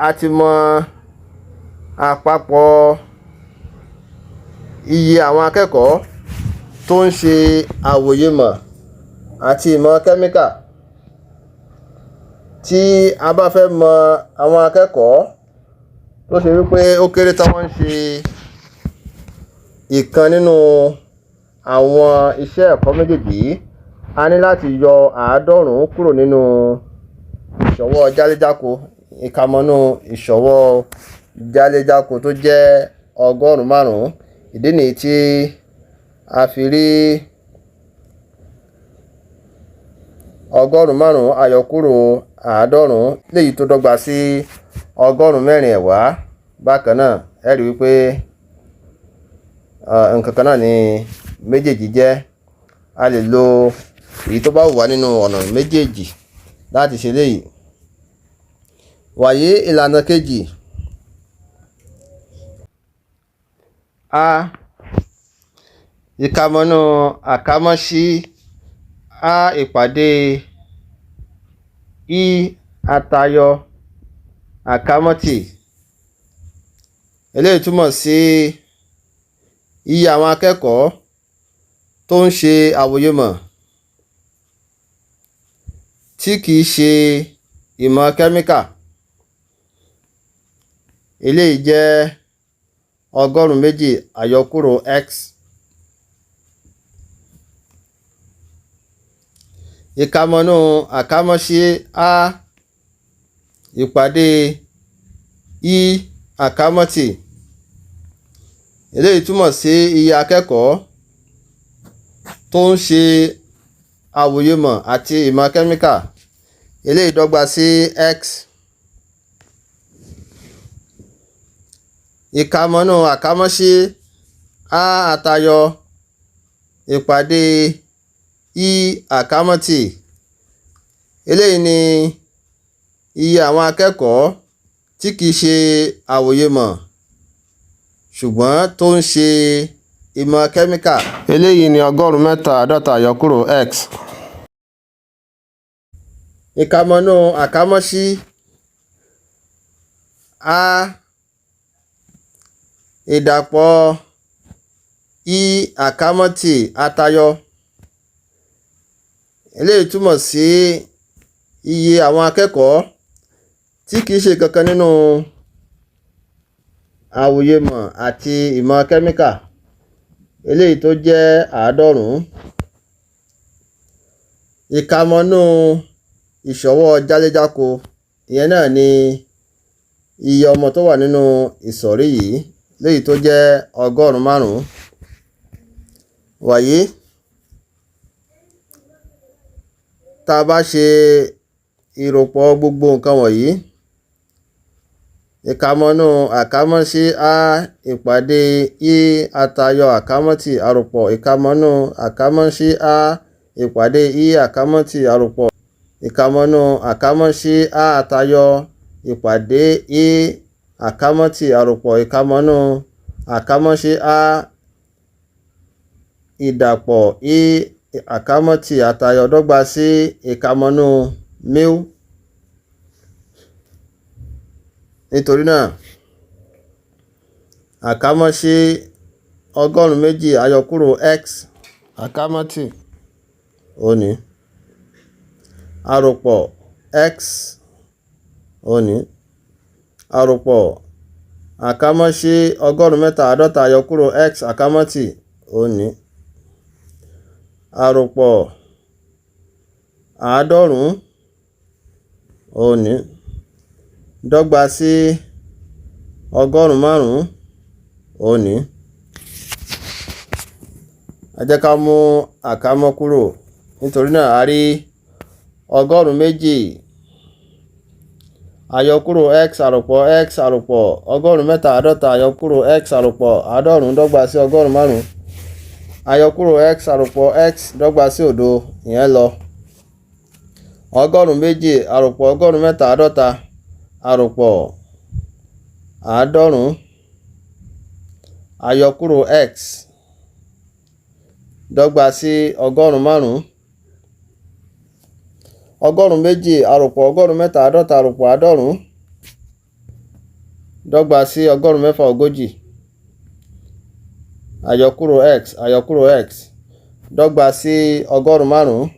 a ti mọ àpapọ̀ iye àwọn akẹ́kọ̀ọ́ tó ń ṣe àwòyemọ̀ àti ìmọ̀ kẹ́míkà, tí a bá fẹ́ mọ àwọn akẹ́kọ̀ọ́ tó ṣe wípé ó kéré tán wọ́n ń ṣe ìkan nínú àwọn iṣẹ́ ẹ̀kọ́ méjèèjì, a ní láti yọ àádọ́rùn-ún kúrò nínú ìṣọwọ́ jáléjáko. Ìkàmọ́nú ìṣọwọ́ jáléjáko tó jẹ́ ọgọ́rùn-ún márùn-ún. Ìdí nìyí tí a fi rí ọgọ́rùn-ún márùn-ún àyọkúrò àádọ́rùn-ún léyìí tó dọ́gba sí ọgọ́rùn-ún mẹ́rin ẹ̀wá. Bákan náà, ẹ rí wípé nǹkan kan náà ni méjèèjì jẹ́. A lè lo èyí tó bá wù wá nínú ọ̀nà méjèèjì láti ṣe léyìí. Wàyí ìlànà kejì. A. Ìkàmọ́nú àkámọ́sí A ìpàdé I àtayọ àkámọ́tì. Eléyìí túmọ̀ sí iye àwọn akẹ́kọ̀ọ́ tó ń ṣe àwòyemọ̀ tí kìí ṣe ìmọ̀ kẹ́míkà. Eléyìí jẹ́ ọgọ́rùn-ún méjì àyọkúrò x. Ìkàmọ́nú àkámọ́sí A ìpàdé I àkámọ́tì. Eléyìí túmọ̀ sí iye akẹ́kọ̀ọ́ tó ń ṣe àwòyemọ̀ àti ìmọ̀ kẹ́míkà. Eléyìí dọ́gba sí x. Ìkàmọ́nú àkámọ́sí A àtayọ ìpàdé I àkámọ́tì. Eléyìí ni iye àwọn akẹ́kọ̀ọ́ tí kìí ṣe àwòyémọ̀ ṣùgbọ́n tó ń ṣe ìmọ̀ kẹ́míkà. Eléyìí ni 153 àyọkúrò x. Ìkàmọ́nú àkámọ́sí a ìdàpọ̀ i àkámọ́tì àtayọ. Eléyìí túmọ̀ sí iye àwọn akẹ́kọ̀ọ́ tí kìí ṣe kankan nínú àwòyémọ̀ àti ìmọ̀ kẹ́míkà, eléyìí tó jẹ́ 90. Ìkàmọ́nú ìṣọwọ́ jáléjáko, ìyẹn náà ni iye ọmọ tó wà nínú ìsọ̀rí yìí, léyìí tó jẹ́ 105. Wàyí tá a bá ṣe ìròpọ̀ gbogbo nǹkan wọ̀nyí, ìkàmọ́nú àkámọ́sí a ìpàdé i àtayọ àkámọ́tì àròpọ̀. Ìkàmọ́nú àkámọ́sí a ìpàdé i àkámọ́tì àròpọ̀. Ìkàmọ́nú àkámọ́sí a àtayọ ìpàdé i àkámọ́tì àròpọ̀. Ìkàmọ́nú àkámọ́sí a ìdàpọ̀ i àkámọ́tì àtayọ dọ́gba sí ìkàmọ́nú μ. Nítorí náà àkámọ́sí 102 àyọkúrò x àkámọ́tì òní àròpọ̀ x òní àròpọ̀ àkámọ́sí 153 àyọkúrò x àkámọ́tì òní àròpọ̀ 90 òní dọ́gba sí 105 òní. Ẹ jẹ́ ká mú àkámọ́ kúrò. Nítorí náà a rí 102 àyọkúrò x àròpọ̀ x àròpọ̀ 153 àyọkúrò x àròpọ̀ 90 dọ́gba sí 105. Àyọkúrò x àròpọ̀ x dọ́gba sí òdo, ìyẹn lọ. 102 àròpọ̀ 153 àròpọ̀ 90 àyọkúrò x dọ́gba sí 105. 102 àròpọ̀ 153 àròpọ̀ 90 dọ́gba sí 146. Àyọkúrò x dọ́gba sí 105.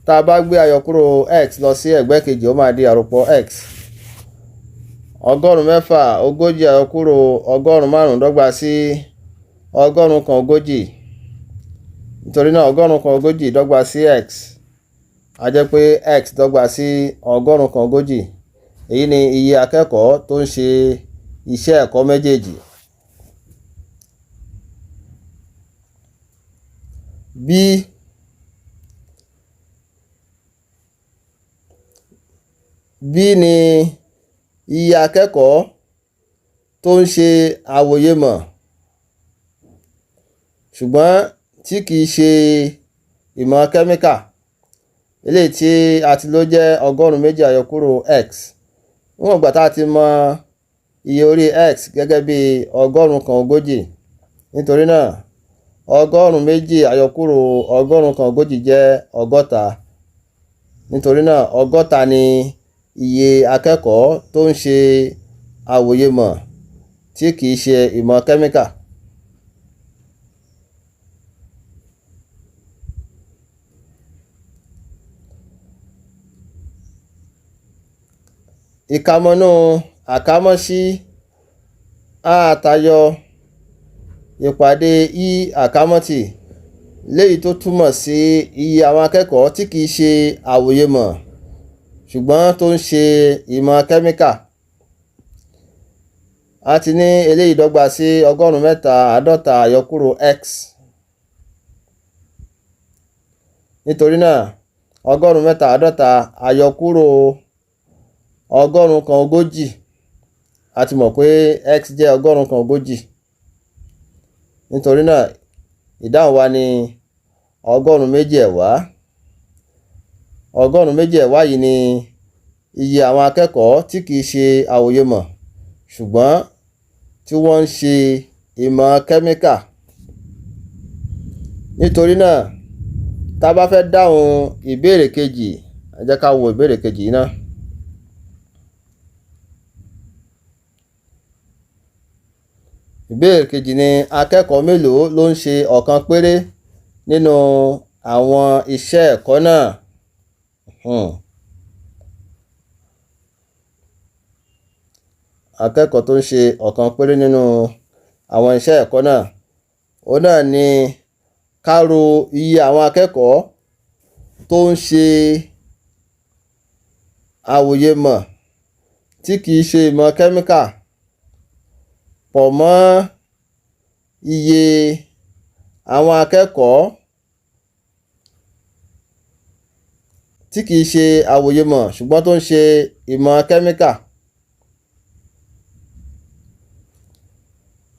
Tá a bá gbé àyọkúrò x lọ sí ẹ̀gbẹ́ kejì, ó máa di àròpọ̀ x. 146 àyọkúrò 105 dọ́gba sí 140. Nítorí náà 140 dọ́gba sí x. A jẹ́ pé x dọ́gba sí 140. Èyí ni iye akẹ́kọ̀ọ́ tó ń ṣe iṣẹ́ ẹ̀kọ́ méjèèjì. B ni iye akẹ́kọ̀ọ́ tó ń ṣe àwòyémọ̀ ṣùgbọ́n tí kìí ṣe ìmọ̀ kẹ́míkà, eléyìí tí a ti lò jẹ́ 102 àyọkúrò x. Níwọ̀n ìgbà tá a ti mọ iye orí x gẹ́gẹ́ bí 140. Nítorí náà 102 àyọkúrò 140 jẹ́ 60. Nítorí náà 60 ni iye akẹ́kọ̀ọ́ tó ń ṣe àwòyémọ̀ tí kìí ṣe ìmọ̀ kẹ́míkà. Ìkàmọ́nú àkámọ́sí a àtayọ ìpàdé i àkámọ́tì, léyìí tó túmọ̀ sí iye àwọn akẹ́kọ̀ọ́ tí kìí ṣe àwòyémọ̀ ṣùgbọ́n tó ń ṣe ìmọ̀ kẹ́míkà. A ti ní eléyìí dọ́gba sí 153 àyọkúrò x. Nítorí náà 153 àyọkúrò 140. A ti mọ̀ pé x jẹ́ 140. Nítorí náà ìdáhùn wa ni 102 ẹ̀wá. ọgọ́rùn-ún méjì ẹ̀wá yìí ni iye àwọn akẹ́kọ̀ọ́ tí kìí ṣe àwòyémọ̀ ṣùgbọ́n tí wọ́n ń ṣe ìmọ̀ kẹ́míkà. Nítorí náà tá a bá fẹ́ dáhùn ìbéèrè kejì, ẹ jẹ́ ká wo ìbéèrè kejì yìí náà. Ìbéèrè kejì ni akẹ́kọ̀ọ́ mélòó ló ń ṣe ọ̀kan péré nínú àwọn iṣẹ́ ẹ̀kọ́ náà? Akẹ́kọ̀ọ́ tó ń ṣe ọ̀kan péré nínú àwọn iṣẹ́ ẹ̀kọ́ náà, òun náà ni ká ro iye àwọn akẹ́kọ̀ọ́ tó ń ṣe àwòyémọ̀ tí kìí ṣe ìmọ̀ kẹ́míkà pọ̀ mọ́ iye àwọn akẹ́kọ̀ọ́ tí kìí ṣe àwòyémọ̀ ṣùgbọ́n tó ń ṣe ìmọ̀ kẹ́míkà.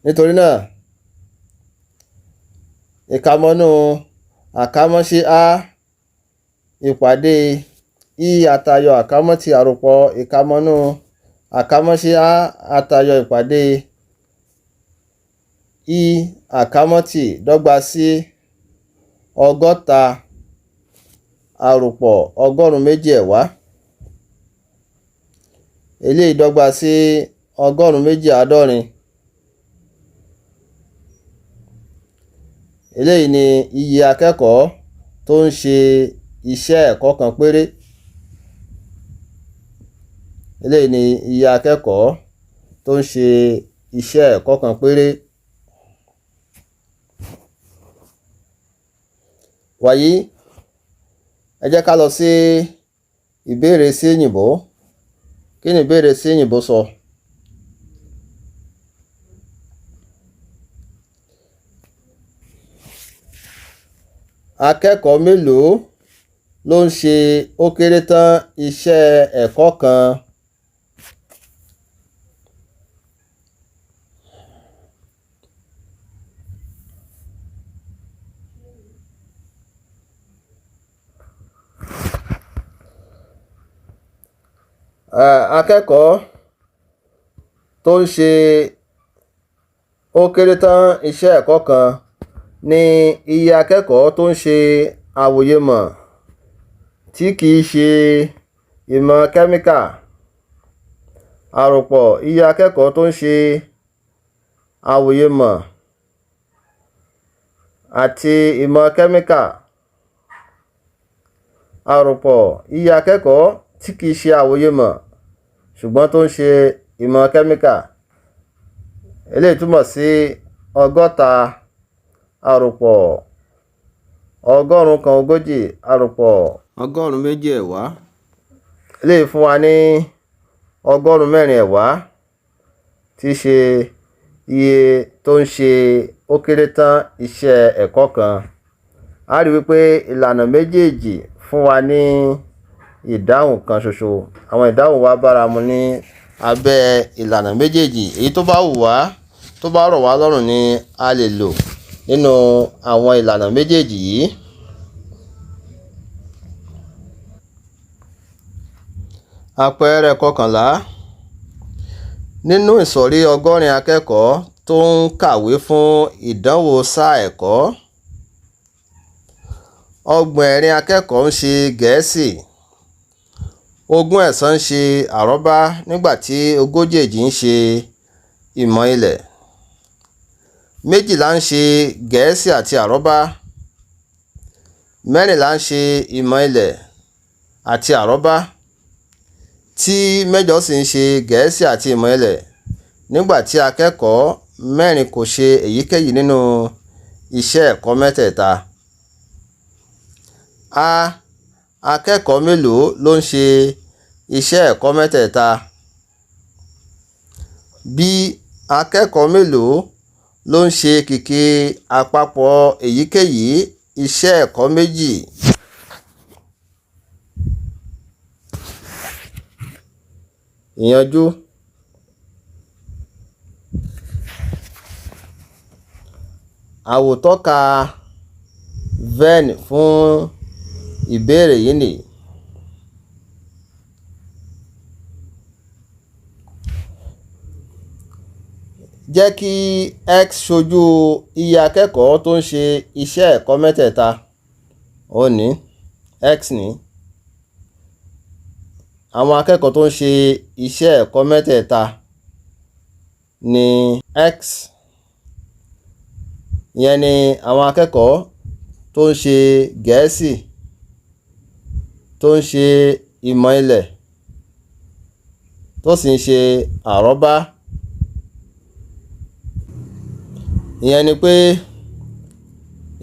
Nítorí náà ìkàmọ́nú àkámọ́sí A ìpàdé I àtayọ àkámọ́tì àròpọ̀ ìkàmọ́nú àkámọ́sí A àtayọ ìpàdé I àkámọ́tì dọ́gba sí 60 àròpọ̀ ọgọ́rùn-ún méjì ẹ̀wá. Eléyìí dọ́gba sí ọgọ́rùn-ún méjì àádọ́rin. Eléyìí ni iye akẹ́kọ̀ọ́ tó ń ṣe iṣẹ́ ẹ̀kọ́ kan péré. Eléyìí ni iye akẹ́kọ̀ọ́ tó ń ṣe iṣẹ́ ẹ̀kọ́ kan péré. Wàyí, ẹ jẹ́ ká lọ sí ìbéèrè sí òyìnbó. Kí ni ìbéèrè sí òyìnbó sọ? Akẹ́kọ̀ọ́ mélòó ló ń ṣe ó kéré tán iṣẹ́ ẹ̀kọ́ kan? Akẹ́kọ̀ọ́ tó ń ṣe ó kéré tán iṣẹ́ ẹ̀kọ́ kan ní iye akẹ́kọ̀ọ́ tó ń ṣe àwòyémọ̀ tí kìí ṣe ìmọ̀ kẹ́míkà àròpọ̀ iye akẹ́kọ̀ọ́ tó ń ṣe àwòyémọ̀ àti ìmọ̀ kẹ́míkà àròpọ̀ iye akẹ́kọ̀ọ́ tí kìí ṣe àwòyémọ̀ ṣùgbọ́n tó ń ṣe ìmọ̀ kẹ́míkà. Eléyìí túmọ̀ sí 60 àròpọ̀ ọgọ́rùn-ún kan ogójì àròpọ̀ ọgọ́rùn-ún méjì ẹ̀wá. Eléyìí fún wa ní ọgọ́rùn-ún mẹ́rin ẹ̀wá tí í ṣe iye tó ń ṣe ó kéré tán iṣẹ́ ẹ̀kọ́ kan. A rí wípé ìlànà méjèèjì fún wa ní ìdáhùn kan ṣoṣo. Àwọn ìdáhùn wa bára mu ní abẹ́ ìlànà méjèèjì. Èyí tó bá wù wá, tó bá rọ̀ wá lọ́rùn ni a lè lò nínú àwọn ìlànà méjèèjì yìí. Àpẹẹrẹ 11. Nínú ìsọ̀rí 100 akẹ́kọ̀ọ́ tó ń kàwé fún ìdánwò sáà ẹ̀kọ́, 60 akẹ́kọ̀ọ́ ń ṣe Gẹ̀ẹ́sì, 20 ń ṣe àrọ́bá nígbàtí 40 ń ṣe ìmọ̀ ilẹ̀. 12 ń ṣe Gẹ̀ẹ́sì àti àrọ́bá, 14 ń ṣe ìmọ̀ ilẹ̀ àti àrọ́bá, tí 8 sì ń ṣe Gẹ̀ẹ́sì àti ìmọ̀ ilẹ̀ nígbàtí akẹ́kọ̀ọ́ 4 kò ṣe èyíkéyìí nínú iṣẹ́ ẹ̀kọ́ mẹ́tẹ̀ẹ̀ta. A. Akẹ́kọ̀ọ́ mélòó ló ń ṣe iṣẹ́ ẹ̀kọ́ mẹ́tẹ̀ẹ̀ta? B. Akẹ́kọ̀ọ́ mélòó ló ń ṣe kìkì àpapọ̀ èyíkéyìí iṣẹ́ ẹ̀kọ́ méjì? Ìyànjú. Àwòtọ́ka Venn fún ìbéèrè yìí nìyí. jẹ́ kí x ṣojú iye akẹ́kọ̀ọ́ tó ń ṣe iṣẹ́ ẹ̀kọ́ mẹ́tẹ̀ẹ̀ta. Ó ní x ní àwọn akẹ́kọ̀ọ́ tó ń ṣe iṣẹ́ ẹ̀kọ́ mẹ́tẹ̀ẹ̀ta ní x. Ìyẹn ni àwọn akẹ́kọ̀ọ́ tó ń ṣe Gẹ̀ẹ́sì, tó ń ṣe ìmọ̀ ilẹ̀, tó sì ń ṣe àrọ́bá. Ìyẹn ni pé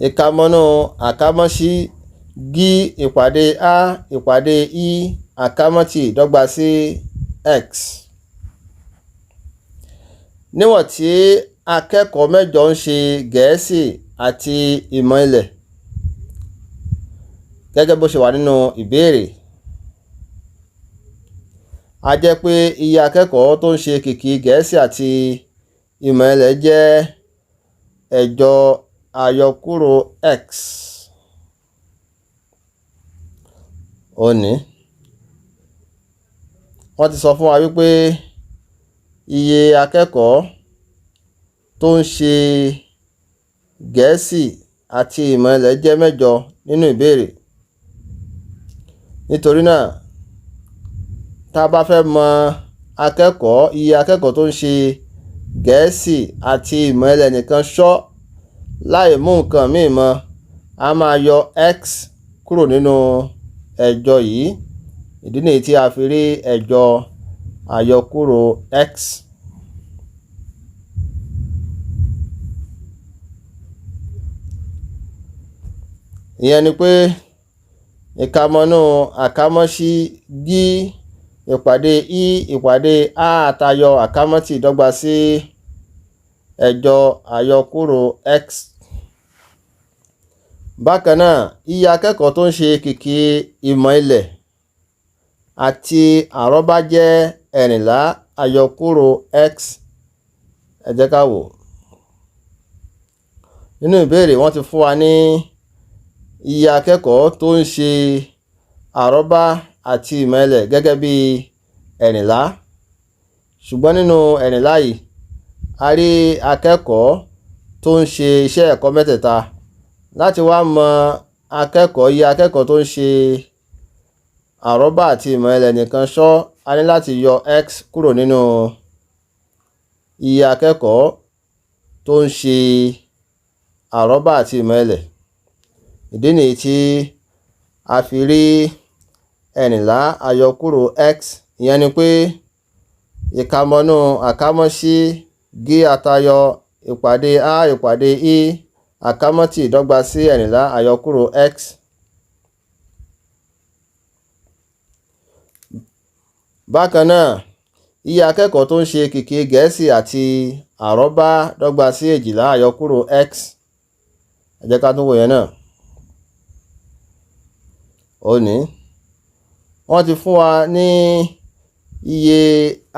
ìkàmọ́nú àkámọ́sí gí ìpàdé a ìpàdé i àkámọ́tì dọ́gba sí x. Níwọ̀n tí akẹ́kọ̀ọ́ mẹ́jọ ń ṣe Gẹ̀ẹ́sì àti ìmọ̀ ilẹ̀ gẹ́gẹ́ bó ṣe wà nínú ìbéèrè, a jẹ́ pé iye akẹ́kọ̀ọ́ tó ń ṣe kìkì Gẹ̀ẹ́sì àti ìmọ̀ ilẹ̀ jẹ́ ẹ̀jọ àyọkúrò x. Ó ní wọ́n ti sọ fún wa wípé iye akẹ́kọ̀ọ́ tó ń ṣe Gẹ̀ẹ́sì àti ìmọ̀ ilẹ̀ jẹ́ mẹ́jọ nínú ìbéèrè. Nítorí náà, tá a bá fẹ́ mọ iye akẹ́kọ̀ọ́ tó ń ṣe Gẹ̀ẹ́sì àti ìmọ̀ ilẹ̀ nìkan ṣọ́ láì mú nǹkan míì mọ́, a máa yọ x kúrò nínú ẹ̀jọ yìí. Ìdí nìyí tí a fi rí ẹ̀jọ àyọkúrò x. Ìyẹn ni pé ìkàmọ́nú àkámọ́sí gí ìpàdé i ìpàdé a àtayọ àkámọ́tì dọ́gba sí ẹ̀jọ àyọkúrò x. Bákan náà, iye akẹ́kọ̀ọ́ tó ń ṣe kìkì ìmọ̀ ilẹ̀ àti àrọ́bá jẹ́ 14 àyọkúrò x. Ẹ jẹ́ ká wò. Nínú ìbéèrè wọ́n ti fún wa ní iye akẹ́kọ̀ọ́ tó ń ṣe àrọ́bá àti ìmọ̀ ilẹ̀ gẹ́gẹ́ bí 14. Ṣùgbọ́n nínú 14 yìí, a rí akẹ́kọ̀ọ́ tó ń ṣe iṣẹ́ ẹ̀kọ́ mẹ́tẹ̀ẹ̀ta. Láti wá mọ iye akẹ́kọ̀ọ́ tó ń ṣe àrọ́bá àti ìmọ̀ ilẹ̀ nìkan ṣọ́, a ní láti yọ x kúrò nínú iye akẹ́kọ̀ọ́ tó ń ṣe àrọ́bá àti ìmọ̀ ilẹ̀. Ìdí nìyí tí a fi rí 14 àyọkúrò x. Ìyẹn ni pé ìkàmọ́nú àkámọ́sí gí àtayọ ìpàdé a ìpàdé i àkámọ́tì dọ́gba sí 14 àyọkúrò x. Bákan náà, iye akẹ́kọ̀ọ́ tó ń ṣe kìkì Gẹ̀ẹ́sì àti àrọ́bá dọ́gba sí 12 àyọkúrò x. Ẹ jẹ́ ká tún wò yẹn náà. Ó ní wọ́n ti fún wa ní iye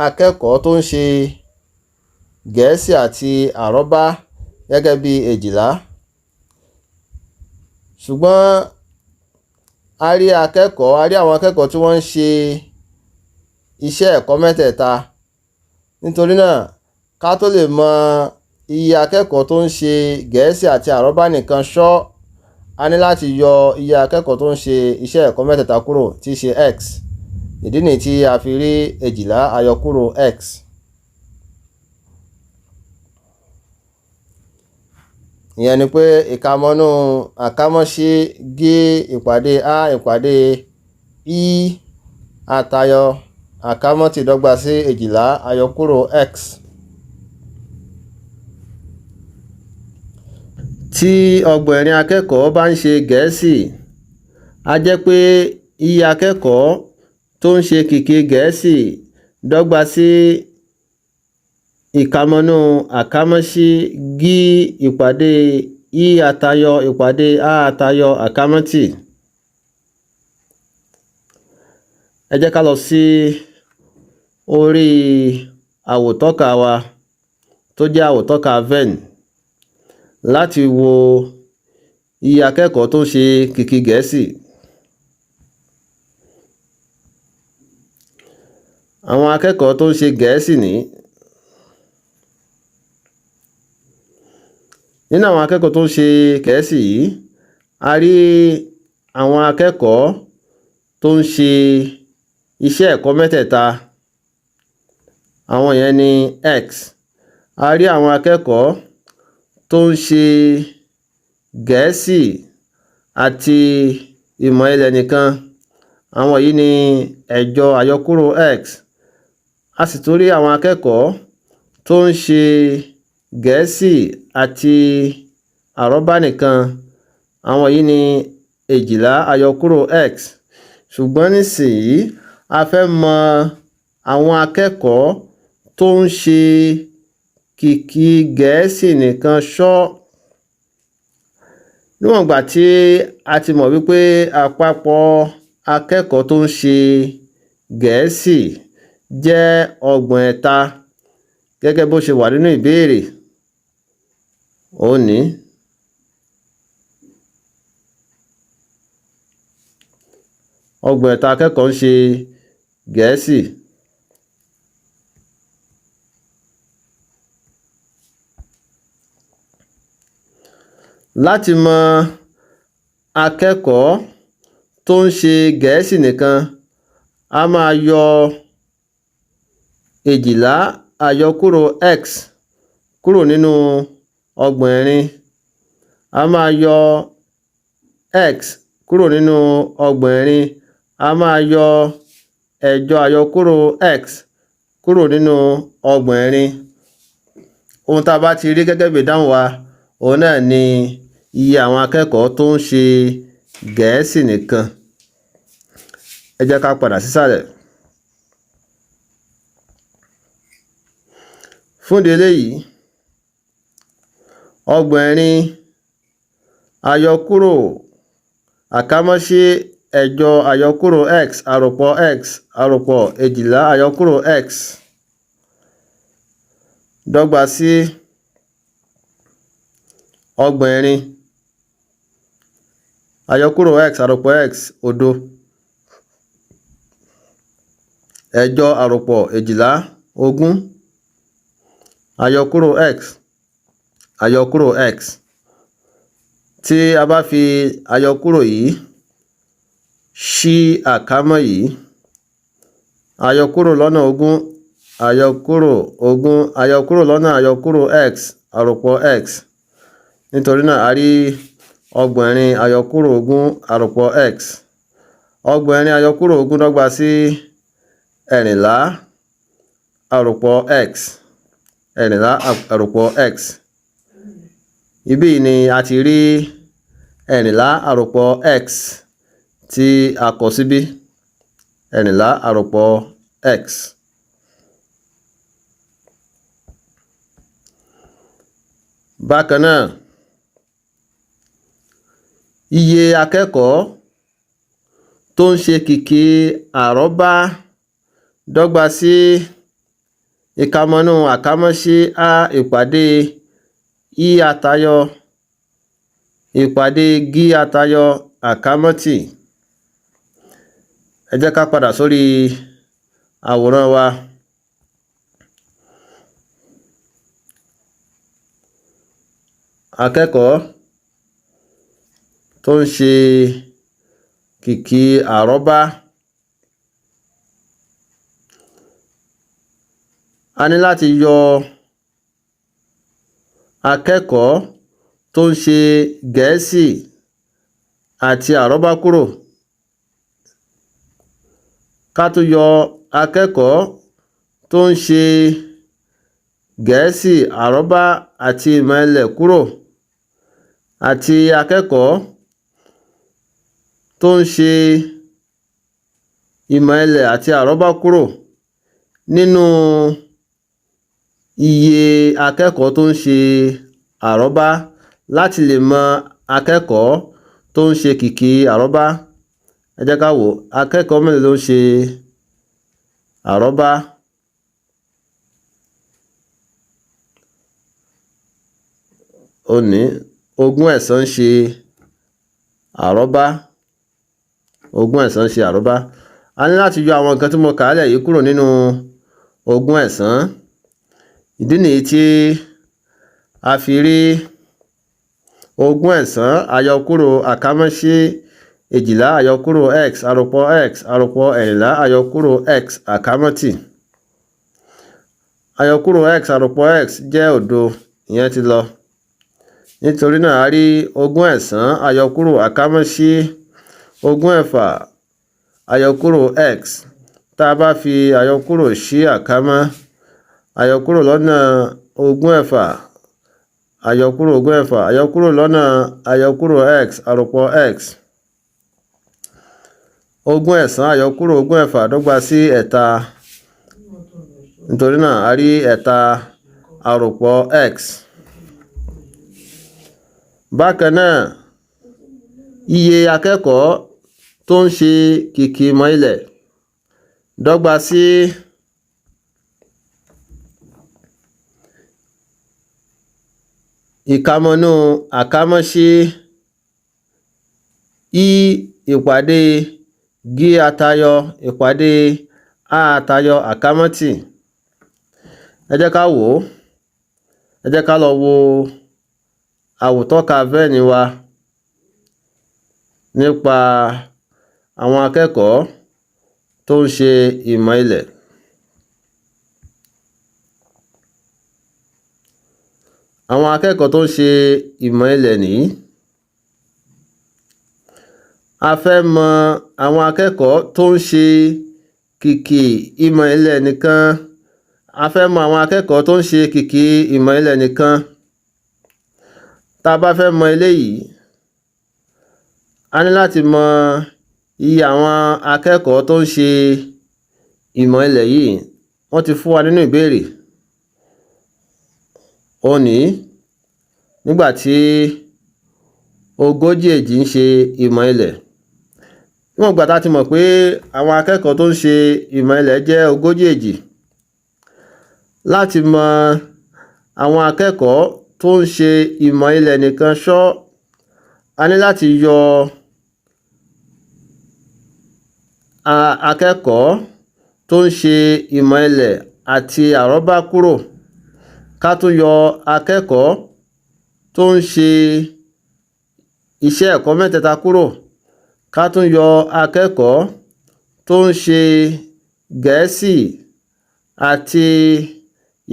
akẹ́kọ̀ọ́ tó ń ṣe Gẹ̀ẹ́sì àti àrọ́bá gẹ́gẹ́ bí 12. Ṣùgbọ́n a rí àwọn akẹ́kọ̀ọ́ tí wọ́n ń ṣe iṣẹ́ ẹ̀kọ́ mẹ́tẹ̀ẹ̀ta. Nítorí náà, ká tó lè mọ iye akẹ́kọ̀ọ́ tó ń ṣe Gẹ̀ẹ́sì àti àrọ́bá nìkan ṣọ́, a ní láti yọ iye akẹ́kọ̀ọ́ tó ń ṣe iṣẹ́ ẹ̀kọ́ mẹ́tẹ̀ẹ̀ta kúrò, tí í ṣe x. Ìdí nìyí tí a fi rí 12 àyọkúrò x. Ìyẹn ni pé ìkàmọ́nú àkámọ́sí gé ìpàdé a ìpàdé i àtayọ àkámọ́tì dọ́gba sí 12 àyọkúrò x. Tí ọgbọ̀nrín akẹ́kọ̀ọ́ bá ń ṣe Gẹ̀ẹ́sì, a jẹ́ pé iye akẹ́kọ̀ọ́ tó ń ṣe kìkì Gẹ̀ẹ́sì dọ́gba sí ìkàmọ́nú àkámọ́sí gí ìpàdé i àtayọ ìpàdé a àtayọ àkámọ́tì. Ẹ jẹ́ ká lọ sí orí àwòtọ́ka wa tó jẹ́ àwòtọ́ka Venn láti wo iye akẹ́kọ̀ọ́ tó ń ṣe kìkì Gẹ̀ẹ́sì. Àwọn akẹ́kọ̀ọ́ tó ń ṣe Gẹ̀ẹ́sì ní Nínú àwọn akẹ́kọ̀ọ́ tó ń ṣe Gẹ̀ẹ́sì yìí, a rí àwọn akẹ́kọ̀ọ́ tó ń ṣe iṣẹ́ ẹ̀kọ́ mẹ́tẹ̀ẹ̀ta. Àwọn yẹn ni X. A rí àwọn akẹ́kọ̀ọ́ tó ń ṣe Gẹ̀ẹ́sì àti ìmọ̀ ilẹ̀ nìkan. Àwọn yìí ni ẹ̀jọ àyọkúrò X. A sì tún rí àwọn akẹ́kọ̀ọ́ tó ń ṣe Gẹ̀ẹ́sì àti àrọ́bá nìkan. Àwọn yìí ni èjìlá àyọkúrò X. Ṣùgbọ́n nísìnyí a fẹ́ mọ àwọn akẹ́kọ̀ọ́ tó ń ṣe kìkì Gẹ̀ẹ́sì nìkan ṣọ́. Níwọ̀n ìgbà tí a ti mọ̀ wípé àpapọ̀ akẹ́kọ̀ọ́ tó ń ṣe Gẹ̀ẹ́sì jẹ́ 60 gẹ́gẹ́ bó ṣe wà nínú ìbéèrè òní. Ọgbọ̀n akẹ́kọ̀ọ́ ń ṣe Gẹ̀ẹ́sì. Láti mọ akẹ́kọ̀ọ́ tó ń ṣe Gẹ̀ẹ́sì nìkan, a máa yọ èjìlá àyọkúrò X kúrò nínú 60. A máa yọ X kúrò nínú 60. A máa yọ ẹ̀jọ àyọkúrò X kúrò nínú 60. Ohun tá a bá ti rí gẹ́gẹ́ bí ìdáhùn wa, òun náà ni iye àwọn akẹ́kọ̀ọ́ tó ń ṣe Gẹ̀ẹ́sì nìkan. Ẹ jẹ́ ká padà sísàlẹ̀. Fún ìdí eléyìí, 60 àyọkúrò àkámọ́sí ẹ̀jọ àyọkúrò X àròpọ̀ X àròpọ̀ èjìlá àyọkúrò X dọ́gba sí 60 àyọkúrò X àròpọ̀ X òdo. Ẹ̀jọ àròpọ̀ èjìlá 20 àyọkúrò X àyọkúrò X. Tí a bá fi àyọkúrò yìí ṣí àkámọ́ yìí, àyọkúrò lọ́nà 20 àyọkúrò 20 àyọkúrò lọ́nà àyọkúrò X àròpọ̀ X. Nítorí náà a rí 60 àyọkúrò 20 àròpọ̀ X. 60 àyọkúrò 20 dọ́gba sí 14 àròpọ̀ X. 14 àròpọ̀ X. Ibí ni a ti rí 14 àròpọ̀ X tí a kọ síbí. 14 àròpọ̀ X. Bákan náà, iye akẹ́kọ̀ọ́ tó ń ṣe kìkì àrọ́bá dọ́gba sí ìkàmọ́nú àkámọ́sí A ìpàdé I àtayọ ìpàdé G àtayọ àkámọ́tì. Ẹ jẹ́ ká padà sórí àwòrán wa. Akẹ́kọ̀ọ́ tó ń ṣe kìkì àrọ́bá. A ní láti yọ akẹ́kọ̀ọ́ tó ń ṣe Gẹ̀ẹ́sì àti àrọ́bá kúrò. Ká tún yọ akẹ́kọ̀ọ́ tó ń ṣe Gẹ̀ẹ́sì, àrọ́bá àti ìmọ̀ ilẹ̀ kúrò, àti akẹ́kọ̀ọ́ tó ń ṣe ìmọ̀ ilẹ̀ àti àrọ́bá kúrò nínú iye akẹ́kọ̀ọ́ tó ń ṣe àrọ́bá láti lè mọ akẹ́kọ̀ọ́ tó ń ṣe kìkì àrọ́bá. Ẹ jẹ́ ká wò, akẹ́kọ̀ọ́ mélòó ló ń ṣe àrọ́bá? Ó ní 20 ń ṣe àrọ́bá. 20 ń ṣe àrọ́bá. A ní láti yọ àwọn nǹkan tí mo kà á lẹ̀ yìí kúrò nínú 20. Ìdí nìyí tí a fi rí ogún ẹ̀sán àyọkúrò àkámọ́sí èjìlá àyọkúrò x àròpọ̀ x àròpọ̀ ẹ̀rìnlá àyọkúrò x àkámọ́tì. Àyọkúrò x àròpọ̀ x jẹ́ òdo, ìyẹn ti lọ. Nítorí náà a rí ogún ẹ̀sán àyọkúrò àkámọ́sí ogún ẹ̀fà àyọkúrò x. Tá a bá fi àyọkúrò sí àkámọ́, àyọkúrò lọ́nà ogún ẹ̀fà àyọkúrò ogún ẹ̀fà àyọkúrò lọ́nà àyọkúrò x àròpọ̀ x. Ogún ẹ̀sán àyọkúrò ogún ẹ̀fà dọ́gba sí ẹ̀ta. Nítorí náà a rí ẹ̀ta àròpọ̀ x. Bákan náà, iye akẹ́kọ̀ọ́ tó ń ṣe kìkì ìmọ̀ ilẹ̀ dọ́gba sí ìkámọ́nú àkámọ́sí i ìpàdé g àtayọ ìpàdé a àtayọ àkámọ́tì. Ẹ jẹ́ ká wò ó. Ẹ jẹ́ ká lọ wo àwòtọ́ka vẹ́ẹ̀nì wa nípa àwọn akẹ́kọ̀ọ́ tó ń ṣe ìmọ̀ ilẹ̀. Àwọn akẹ́kọ̀ọ́ tó ń ṣe ìmọ̀ ilẹ̀ nìyí. A fẹ́ mọ àwọn akẹ́kọ̀ọ́ tó ń ṣe kìkì ìmọ̀ ilẹ̀ nìkan. A fẹ́ mọ àwọn akẹ́kọ̀ọ́ tó ń ṣe kìkì ìmọ̀ ilẹ̀ nìkan. Tá a bá fẹ́ mọ eléyìí, a ní láti mọ iye àwọn akẹ́kọ̀ọ́ tó ń ṣe ìmọ̀ ilẹ̀ yìí. Wọ́n ti fún wa nínú ìbéèrè. Ó ní nígbàtí ogójì èjì ń ṣe ìmọ̀ ilẹ̀. Níwọ̀n ìgbà tá a ti mọ̀ pé àwọn akẹ́kọ̀ọ́ tó ń ṣe ìmọ̀ ilẹ̀ jẹ́ ogójì èjì. Láti mọ àwọn akẹ́kọ̀ọ́ tó ń ṣe ìmọ̀ ilẹ̀ nìkan ṣọ́, a ní láti yọ akẹ́kọ̀ọ́ tó ń ṣe ìmọ̀ ilẹ̀ àti àrọ́bá kúrò. Ká tún yọ akẹ́kọ̀ọ́ tó ń ṣe iṣẹ́ ẹ̀kọ́ mẹ́tẹ̀ẹ̀ta kúrò. Ká tún yọ akẹ́kọ̀ọ́ tó ń ṣe Gẹ̀ẹ́sì àti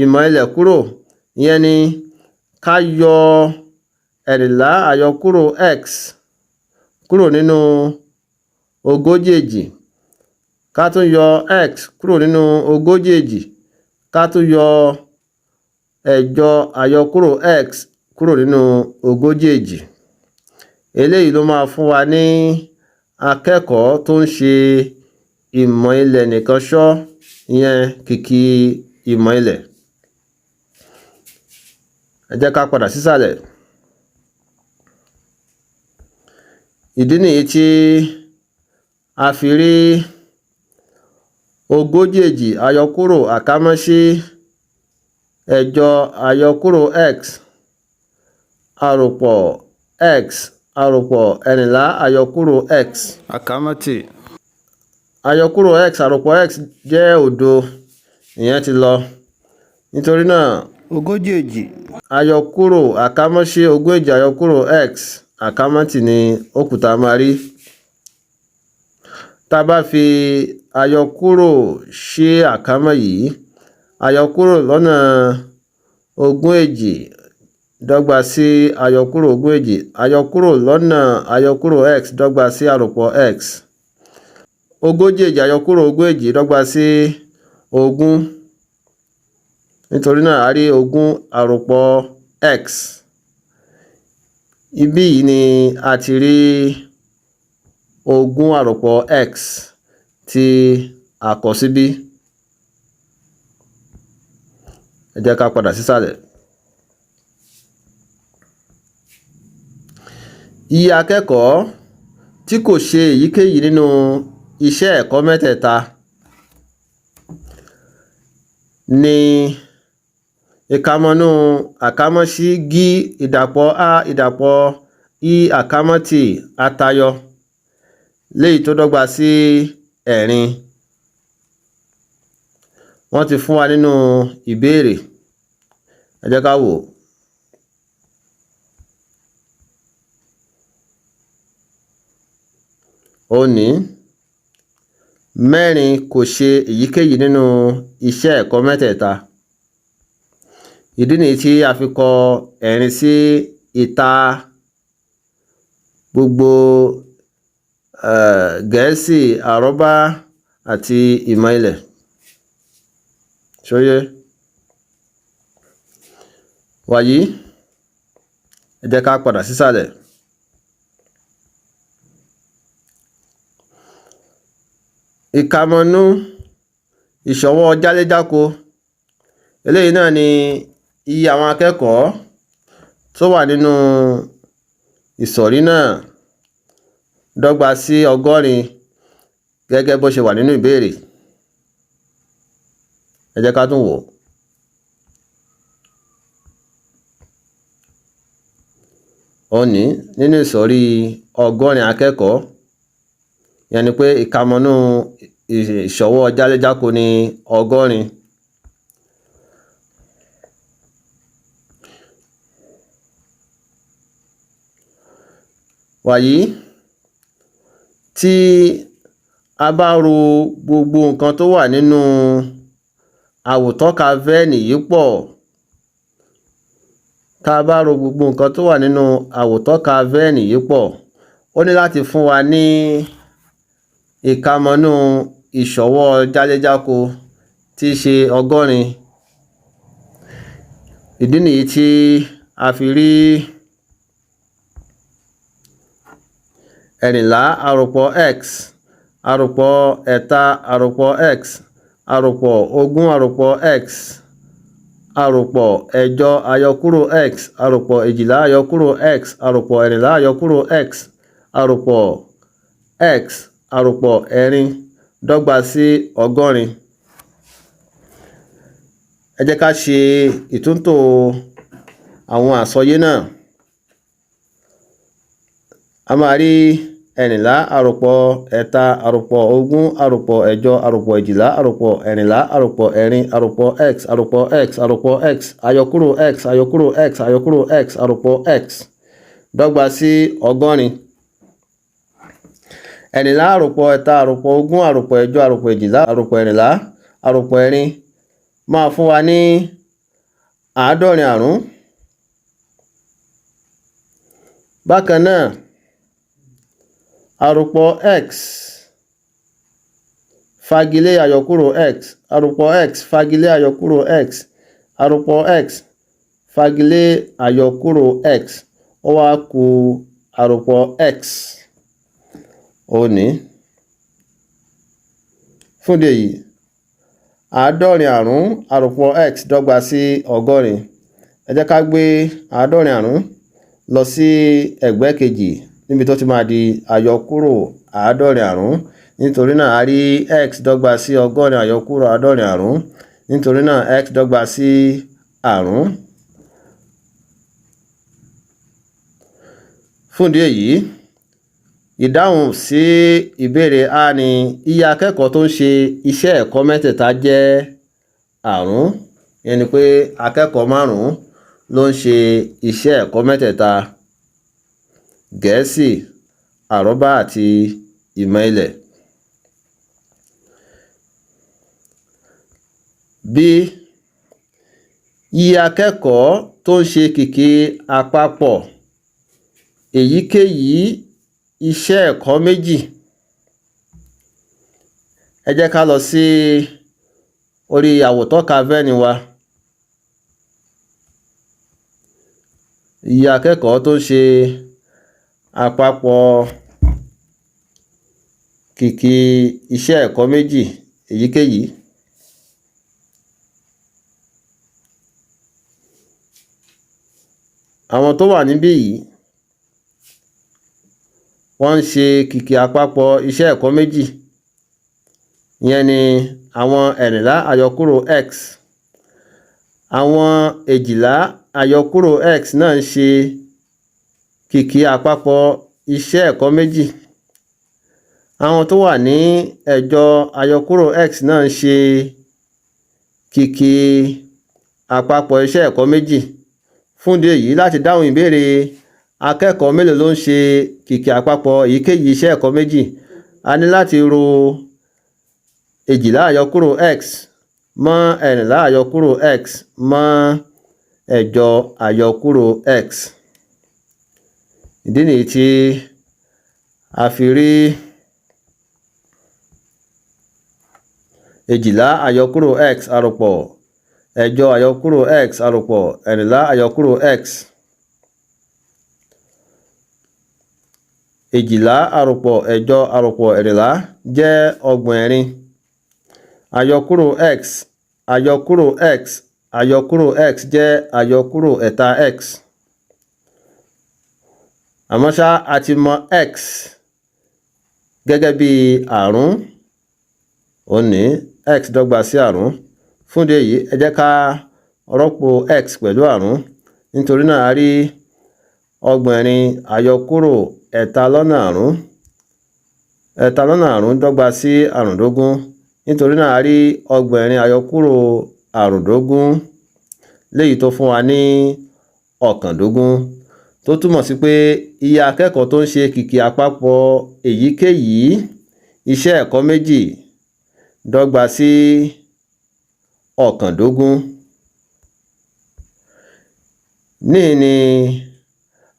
ìmọ̀ ilẹ̀ kúrò. Ìyẹn ni ká yọ ẹ̀rìnlá àyọkúrò x kúrò nínú ogójì èjì. Ká tún yọ x kúrò nínú ogójì èjì. Ká tún yọ ẹ̀jọ àyọkúrò x kúrò nínú ogójì èjì. Eléyìí ló máa fún wa ní akẹ́kọ̀ọ́ tó ń ṣe ìmọ̀ ilẹ̀ nìkan ṣọ́, ìyẹn kìkì ìmọ̀ ilẹ̀. Ẹ jẹ́ ká padà sísàlẹ̀. Ìdí nìyí tí a fi rí ogójì èjì àyọkúrò àkámọ́sí ẹ̀jọ àyọkúrò x àròpọ̀ x àròpọ̀ ẹ̀rìnlá àyọkúrò x àkámọ́tì. Àyọkúrò x àròpọ̀ x jẹ́ òdo, ìyẹn ti lọ. Nítorí náà ogójì èjì àyọkúrò àkámọ́sí ogún èjì àyọkúrò x àkámọ́tì ni ó kù tá a máa rí. Tá a bá fi àyọkúrò sí àkámọ́ yìí, àyọkúrò lọ́nà ogún èjì dọ́gba sí àyọkúrò ogún èjì. Àyọkúrò lọ́nà àyọkúrò x dọ́gba sí àròpọ̀ x. Ogójì èjì àyọkúrò ogún èjì dọ́gba sí ogún. Nítorí náà a rí ogún àròpọ̀ x. Ibí yìí ni a ti rí ogún àròpọ̀ x tí a kọ síbí. Ẹ jẹ́ ká padà sísàlẹ̀. Iye akẹ́kọ̀ọ́ tí kò ṣe èyíkéyìí nínú iṣẹ́ ẹ̀kọ́ mẹ́tẹ̀ẹ̀ta ni ìkámọ́nú àkámọ́sí g ìdàpọ̀ a ìdàpọ̀ i àkámọ́tì àtayọ léyìí tó dọ́gba sí ẹ̀rin. Wọ́n ti fún wa nínú ìbéèrè. Ẹ jẹ́ ká wò ó. òní 4 kò ṣe èyíkéyìí nínú iṣẹ́ ẹ̀kọ́ mẹ́tẹ̀ẹ̀ta. Ìdí nìyí tí a fi kọ ẹ̀rin sí ìta gbogbo Gẹ̀ẹ́sì, àrọ́bá àti ìmọ̀ ilẹ̀. Ṣóyé? Wàyí, ẹ jẹ́ ká padà sísàlẹ̀. Ìkàmọ́nú ìṣọwọ́ jáléjáko. Eléyìí náà ni iye àwọn akẹ́kọ̀ọ́ tó wà nínú ìsọ̀rí náà dọ́gba sí 100 gẹ́gẹ́ bó ṣe wà nínú ìbéèrè. Ẹ jẹ́ ká tún wò. Òní nínú ìsọ̀rí 100 akẹ́kọ̀ọ́, ìyẹn ni pé ìkàmọ́nú ìṣọwọ́ jáléjáko ní 100. Wàyí, tí a bá ro gbogbo nǹkan tó wà nínú àwòtọ́ka vẹ́ẹ̀nì yìí pọ̀, tá a bá ro gbogbo nǹkan tó wà nínú àwòtọ́ka vẹ́ẹ̀nì yìí pọ̀, ó ní láti fún wa ní ìkàmọ́nú ìṣọwọ́ jáléjáko tí í ṣe 100. Ìdí nìyí tí a fi rí 14 àròpọ̀ x àròpọ̀ 3 àròpọ̀ x àròpọ̀ 20 àròpọ̀ x àròpọ̀ 8 àyọkúrò x àròpọ̀ 12 àyọkúrò x àròpọ̀ 14 àyọkúrò x àròpọ̀ x àròpọ̀ 4 dọ́gba sí 100. Ẹ jẹ́ ká ṣe ìtúntò àwọn àsọyé náà. A máa rí 14 àròpọ̀ 3 àròpọ̀ 20 àròpọ̀ 8 àròpọ̀ 12 àròpọ̀ 14 àròpọ̀ 4 àròpọ̀ x àròpọ̀ x àròpọ̀ x àyọkúrò x àyọkúrò x àyọkúrò x àròpọ̀ x dọ́gba sí 100. 14 àròpọ̀ 3 àròpọ̀ 20 àròpọ̀ 8 àròpọ̀ 12 àròpọ̀ 14 àròpọ̀ 4 máa fún wa ní 70. Bákan náà, àròpọ̀ x fagilé àyọkúrò x àròpọ̀ x fagilé àyọkúrò x àròpọ̀ x fagilé àyọkúrò x, ó wá kù àròpọ̀ x. Òní fún ìdí èyí 70 àròpọ̀ x dọ́gba sí 100. Ẹ jẹ́ ká gbé 70 lọ sí ẹ̀gbẹ́ kejì níbi tó ti máa di àyọkúrò 70. Nítorí náà a rí x dọ́gba sí 100 àyọkúrò 70. Nítorí náà x dọ́gba sí 0. Fún ìdí èyí, ìdáhùn sí ìbéèrè A ni iye akẹ́kọ̀ọ́ tó ń ṣe iṣẹ́ ẹ̀kọ́ mẹ́tẹ̀ẹ̀ta jẹ́ 5. Ìyẹn ni pé akẹ́kọ̀ọ́ 5 ló ń ṣe iṣẹ́ ẹ̀kọ́ mẹ́tẹ̀ẹ̀ta: Gẹ̀ẹ́sì, àrọ́bá àti ìmọ̀ ilẹ̀. B. Iye akẹ́kọ̀ọ́ tó ń ṣe kìkì àpapọ̀ èyíkéyìí iṣẹ́ ẹ̀kọ́ méjì. Ẹ jẹ́ ká lọ sí orí àwòtọ́ka vẹ́ẹ̀nì wa. Iye akẹ́kọ̀ọ́ tó ń ṣe àpapọ̀ kìkì iṣẹ́ ẹ̀kọ́ méjì èyíkéyìí. Àwọn tó wà níbí yìí wọ́n ń ṣe kìkì àpapọ̀ iṣẹ́ ẹ̀kọ́ méjì. Ìyẹn ni àwọn 14 àyọkúrò x. Àwọn 12 àyọkúrò x náà ń ṣe kìkì àpapọ̀ iṣẹ́ ẹ̀kọ́ méjì. Àwọn tó wà ní 8 àyọkúrò x náà ń ṣe kìkì àpapọ̀ iṣẹ́ ẹ̀kọ́ méjì. Fún ìdí èyí, láti dáhùn ìbéèrè akẹ́kọ̀ọ́ mélòó ló ń ṣe kìkì àpapọ̀ èyíkéyìí iṣẹ́ ẹ̀kọ́ méjì, a ní láti ro 12 àyọkúrò x mọ́ 14 àyọkúrò x mọ́ 8 àyọkúrò x. Ìdí nìyí tí a fi rí 12 àyọkúrò x àròpọ̀ 8 àyọkúrò x àròpọ̀ 14 àyọkúrò x. 12 àròpọ̀ 8 àròpọ̀ 14 jẹ́ 64. Àyọkúrò x àyọkúrò x àyọkúrò x jẹ́ àyọkúrò ẹ̀ta x. Àmọ́ ṣá a ti mọ x gẹ́gẹ́ bí àrún. Òní x dọ́gba sí àrún. Fún ìdí èyí ẹ jẹ́ ká rọ́pò x pẹ̀lú àrún. Nítorí náà a rí 64 àyọkúrò 3/5. 3/5 dọ́gba sí 25. Nítorí náà a rí 64 àyọkúrò 25 léyìí tó fún wa ní 29. Tó túmọ̀ sí pé iye akẹ́kọ̀ọ́ tó ń ṣe kìkì àpapọ̀ èyíkéyìí iṣẹ́ ẹ̀kọ́ méjì dọ́gba sí 29. Níhìn ni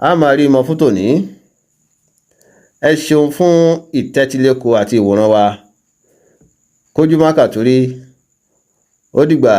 a máa rí mọ fún tòní. Ẹ ṣeun fún ìtẹ́tíléko àti ìwòran wa. Kójú má kàtúrí. Ó dìgbà.